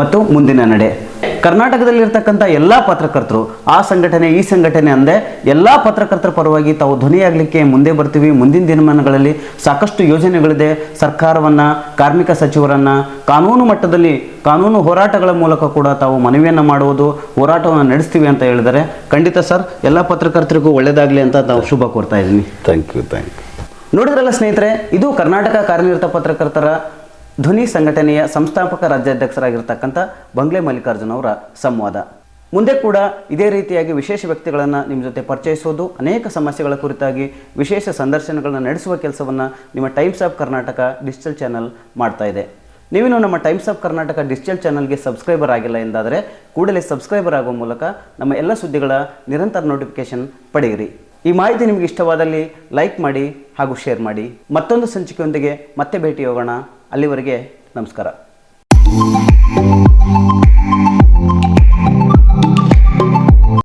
ಮತ್ತು ಮುಂದಿನ ನಡೆ. ಕರ್ನಾಟಕದಲ್ಲಿರ್ತಕ್ಕಂಥ ಎಲ್ಲ ಪತ್ರಕರ್ತರು ಆ ಸಂಘಟನೆ ಈ ಸಂಘಟನೆ ಅಂದೆ ಎಲ್ಲ ಪತ್ರಕರ್ತರ ಪರವಾಗಿ ತಾವು ಧ್ವನಿಯಾಗಲಿಕ್ಕೆ ಮುಂದೆ ಬರ್ತೀವಿ. ಮುಂದಿನ ದಿನಮಾನಗಳಲ್ಲಿ ಸಾಕಷ್ಟು ಯೋಜನೆಗಳಿದೆ. ಸರ್ಕಾರವನ್ನು, ಕಾರ್ಮಿಕ ಸಚಿವರನ್ನು ಕಾನೂನು ಮಟ್ಟದಲ್ಲಿ ಕಾನೂನು ಹೋರಾಟಗಳ ಮೂಲಕ ಕೂಡ ತಾವು ಮನವಿಯನ್ನು ಮಾಡುವುದು, ಹೋರಾಟವನ್ನು ನಡೆಸ್ತೀವಿ ಅಂತ ಹೇಳಿದರೆ ಖಂಡಿತ ಸರ್ ಎಲ್ಲ ಪತ್ರಕರ್ತರಿಗೂ ಒಳ್ಳೆಯದಾಗಲಿ ಅಂತ ತಾವು ಶುಭ ಕೋರ್ತಾ ಇದ್ದೀನಿ. Thank you. ನೋಡಿದ್ರಲ್ಲ ಸ್ನೇಹಿತರೆ, ಇದು ಕರ್ನಾಟಕ ಕಾರ್ಯನಿರತ ಪತ್ರಕರ್ತರ ಧ್ವನಿ ಸಂಘಟನೆಯ ಸಂಸ್ಥಾಪಕ ರಾಜ್ಯಾಧ್ಯಕ್ಷರಾಗಿರ್ತಕ್ಕಂಥ ಬಂಗ್ಲೆ ಮಲ್ಲಿಕಾರ್ಜುನ್ ಅವರ ಸಂವಾದ. ಮುಂದೆ ಕೂಡ ಇದೇ ರೀತಿಯಾಗಿ ವಿಶೇಷ ವ್ಯಕ್ತಿಗಳನ್ನು ನಿಮ್ಮ ಜೊತೆ ಪರಿಚಯಿಸೋದು, ಅನೇಕ ಸಮಸ್ಯೆಗಳ ಕುರಿತಾಗಿ ವಿಶೇಷ ಸಂದರ್ಶನಗಳನ್ನು ನಡೆಸುವ ಕೆಲಸವನ್ನು ನಿಮ್ಮ times of Karnataka digital channel ಮಾಡ್ತಾ ಇದೆ. ನೀವೇನು ನಮ್ಮ ಟೈಮ್ಸ್ ಆಫ್ ಕರ್ನಾಟಕ ಡಿಜಿಟಲ್ ಚಾನಲ್ಗೆ ಸಬ್ಸ್ಕ್ರೈಬರ್ ಆಗಿಲ್ಲ ಎಂದಾದರೆ ಕೂಡಲೇ ಸಬ್ಸ್ಕ್ರೈಬರ್ ಆಗುವ ಮೂಲಕ ನಮ್ಮ ಎಲ್ಲ ಸುದ್ದಿಗಳ ನಿರಂತರ ನೋಟಿಫಿಕೇಶನ್ ಪಡೆಯಿರಿ. ಈ ಮಾಹಿತಿ ನಿಮಗೆ ಇಷ್ಟವಾದಲ್ಲಿ ಲೈಕ್ ಮಾಡಿ ಹಾಗೂ ಶೇರ್ ಮಾಡಿ. ಮತ್ತೊಂದು ಸಂಚಿಕೆಯೊಂದಿಗೆ ಮತ್ತೆ ಭೇಟಿ ಹೋಗೋಣ. ಅಲ್ಲಿವರೆಗೆ ನಮಸ್ಕಾರ.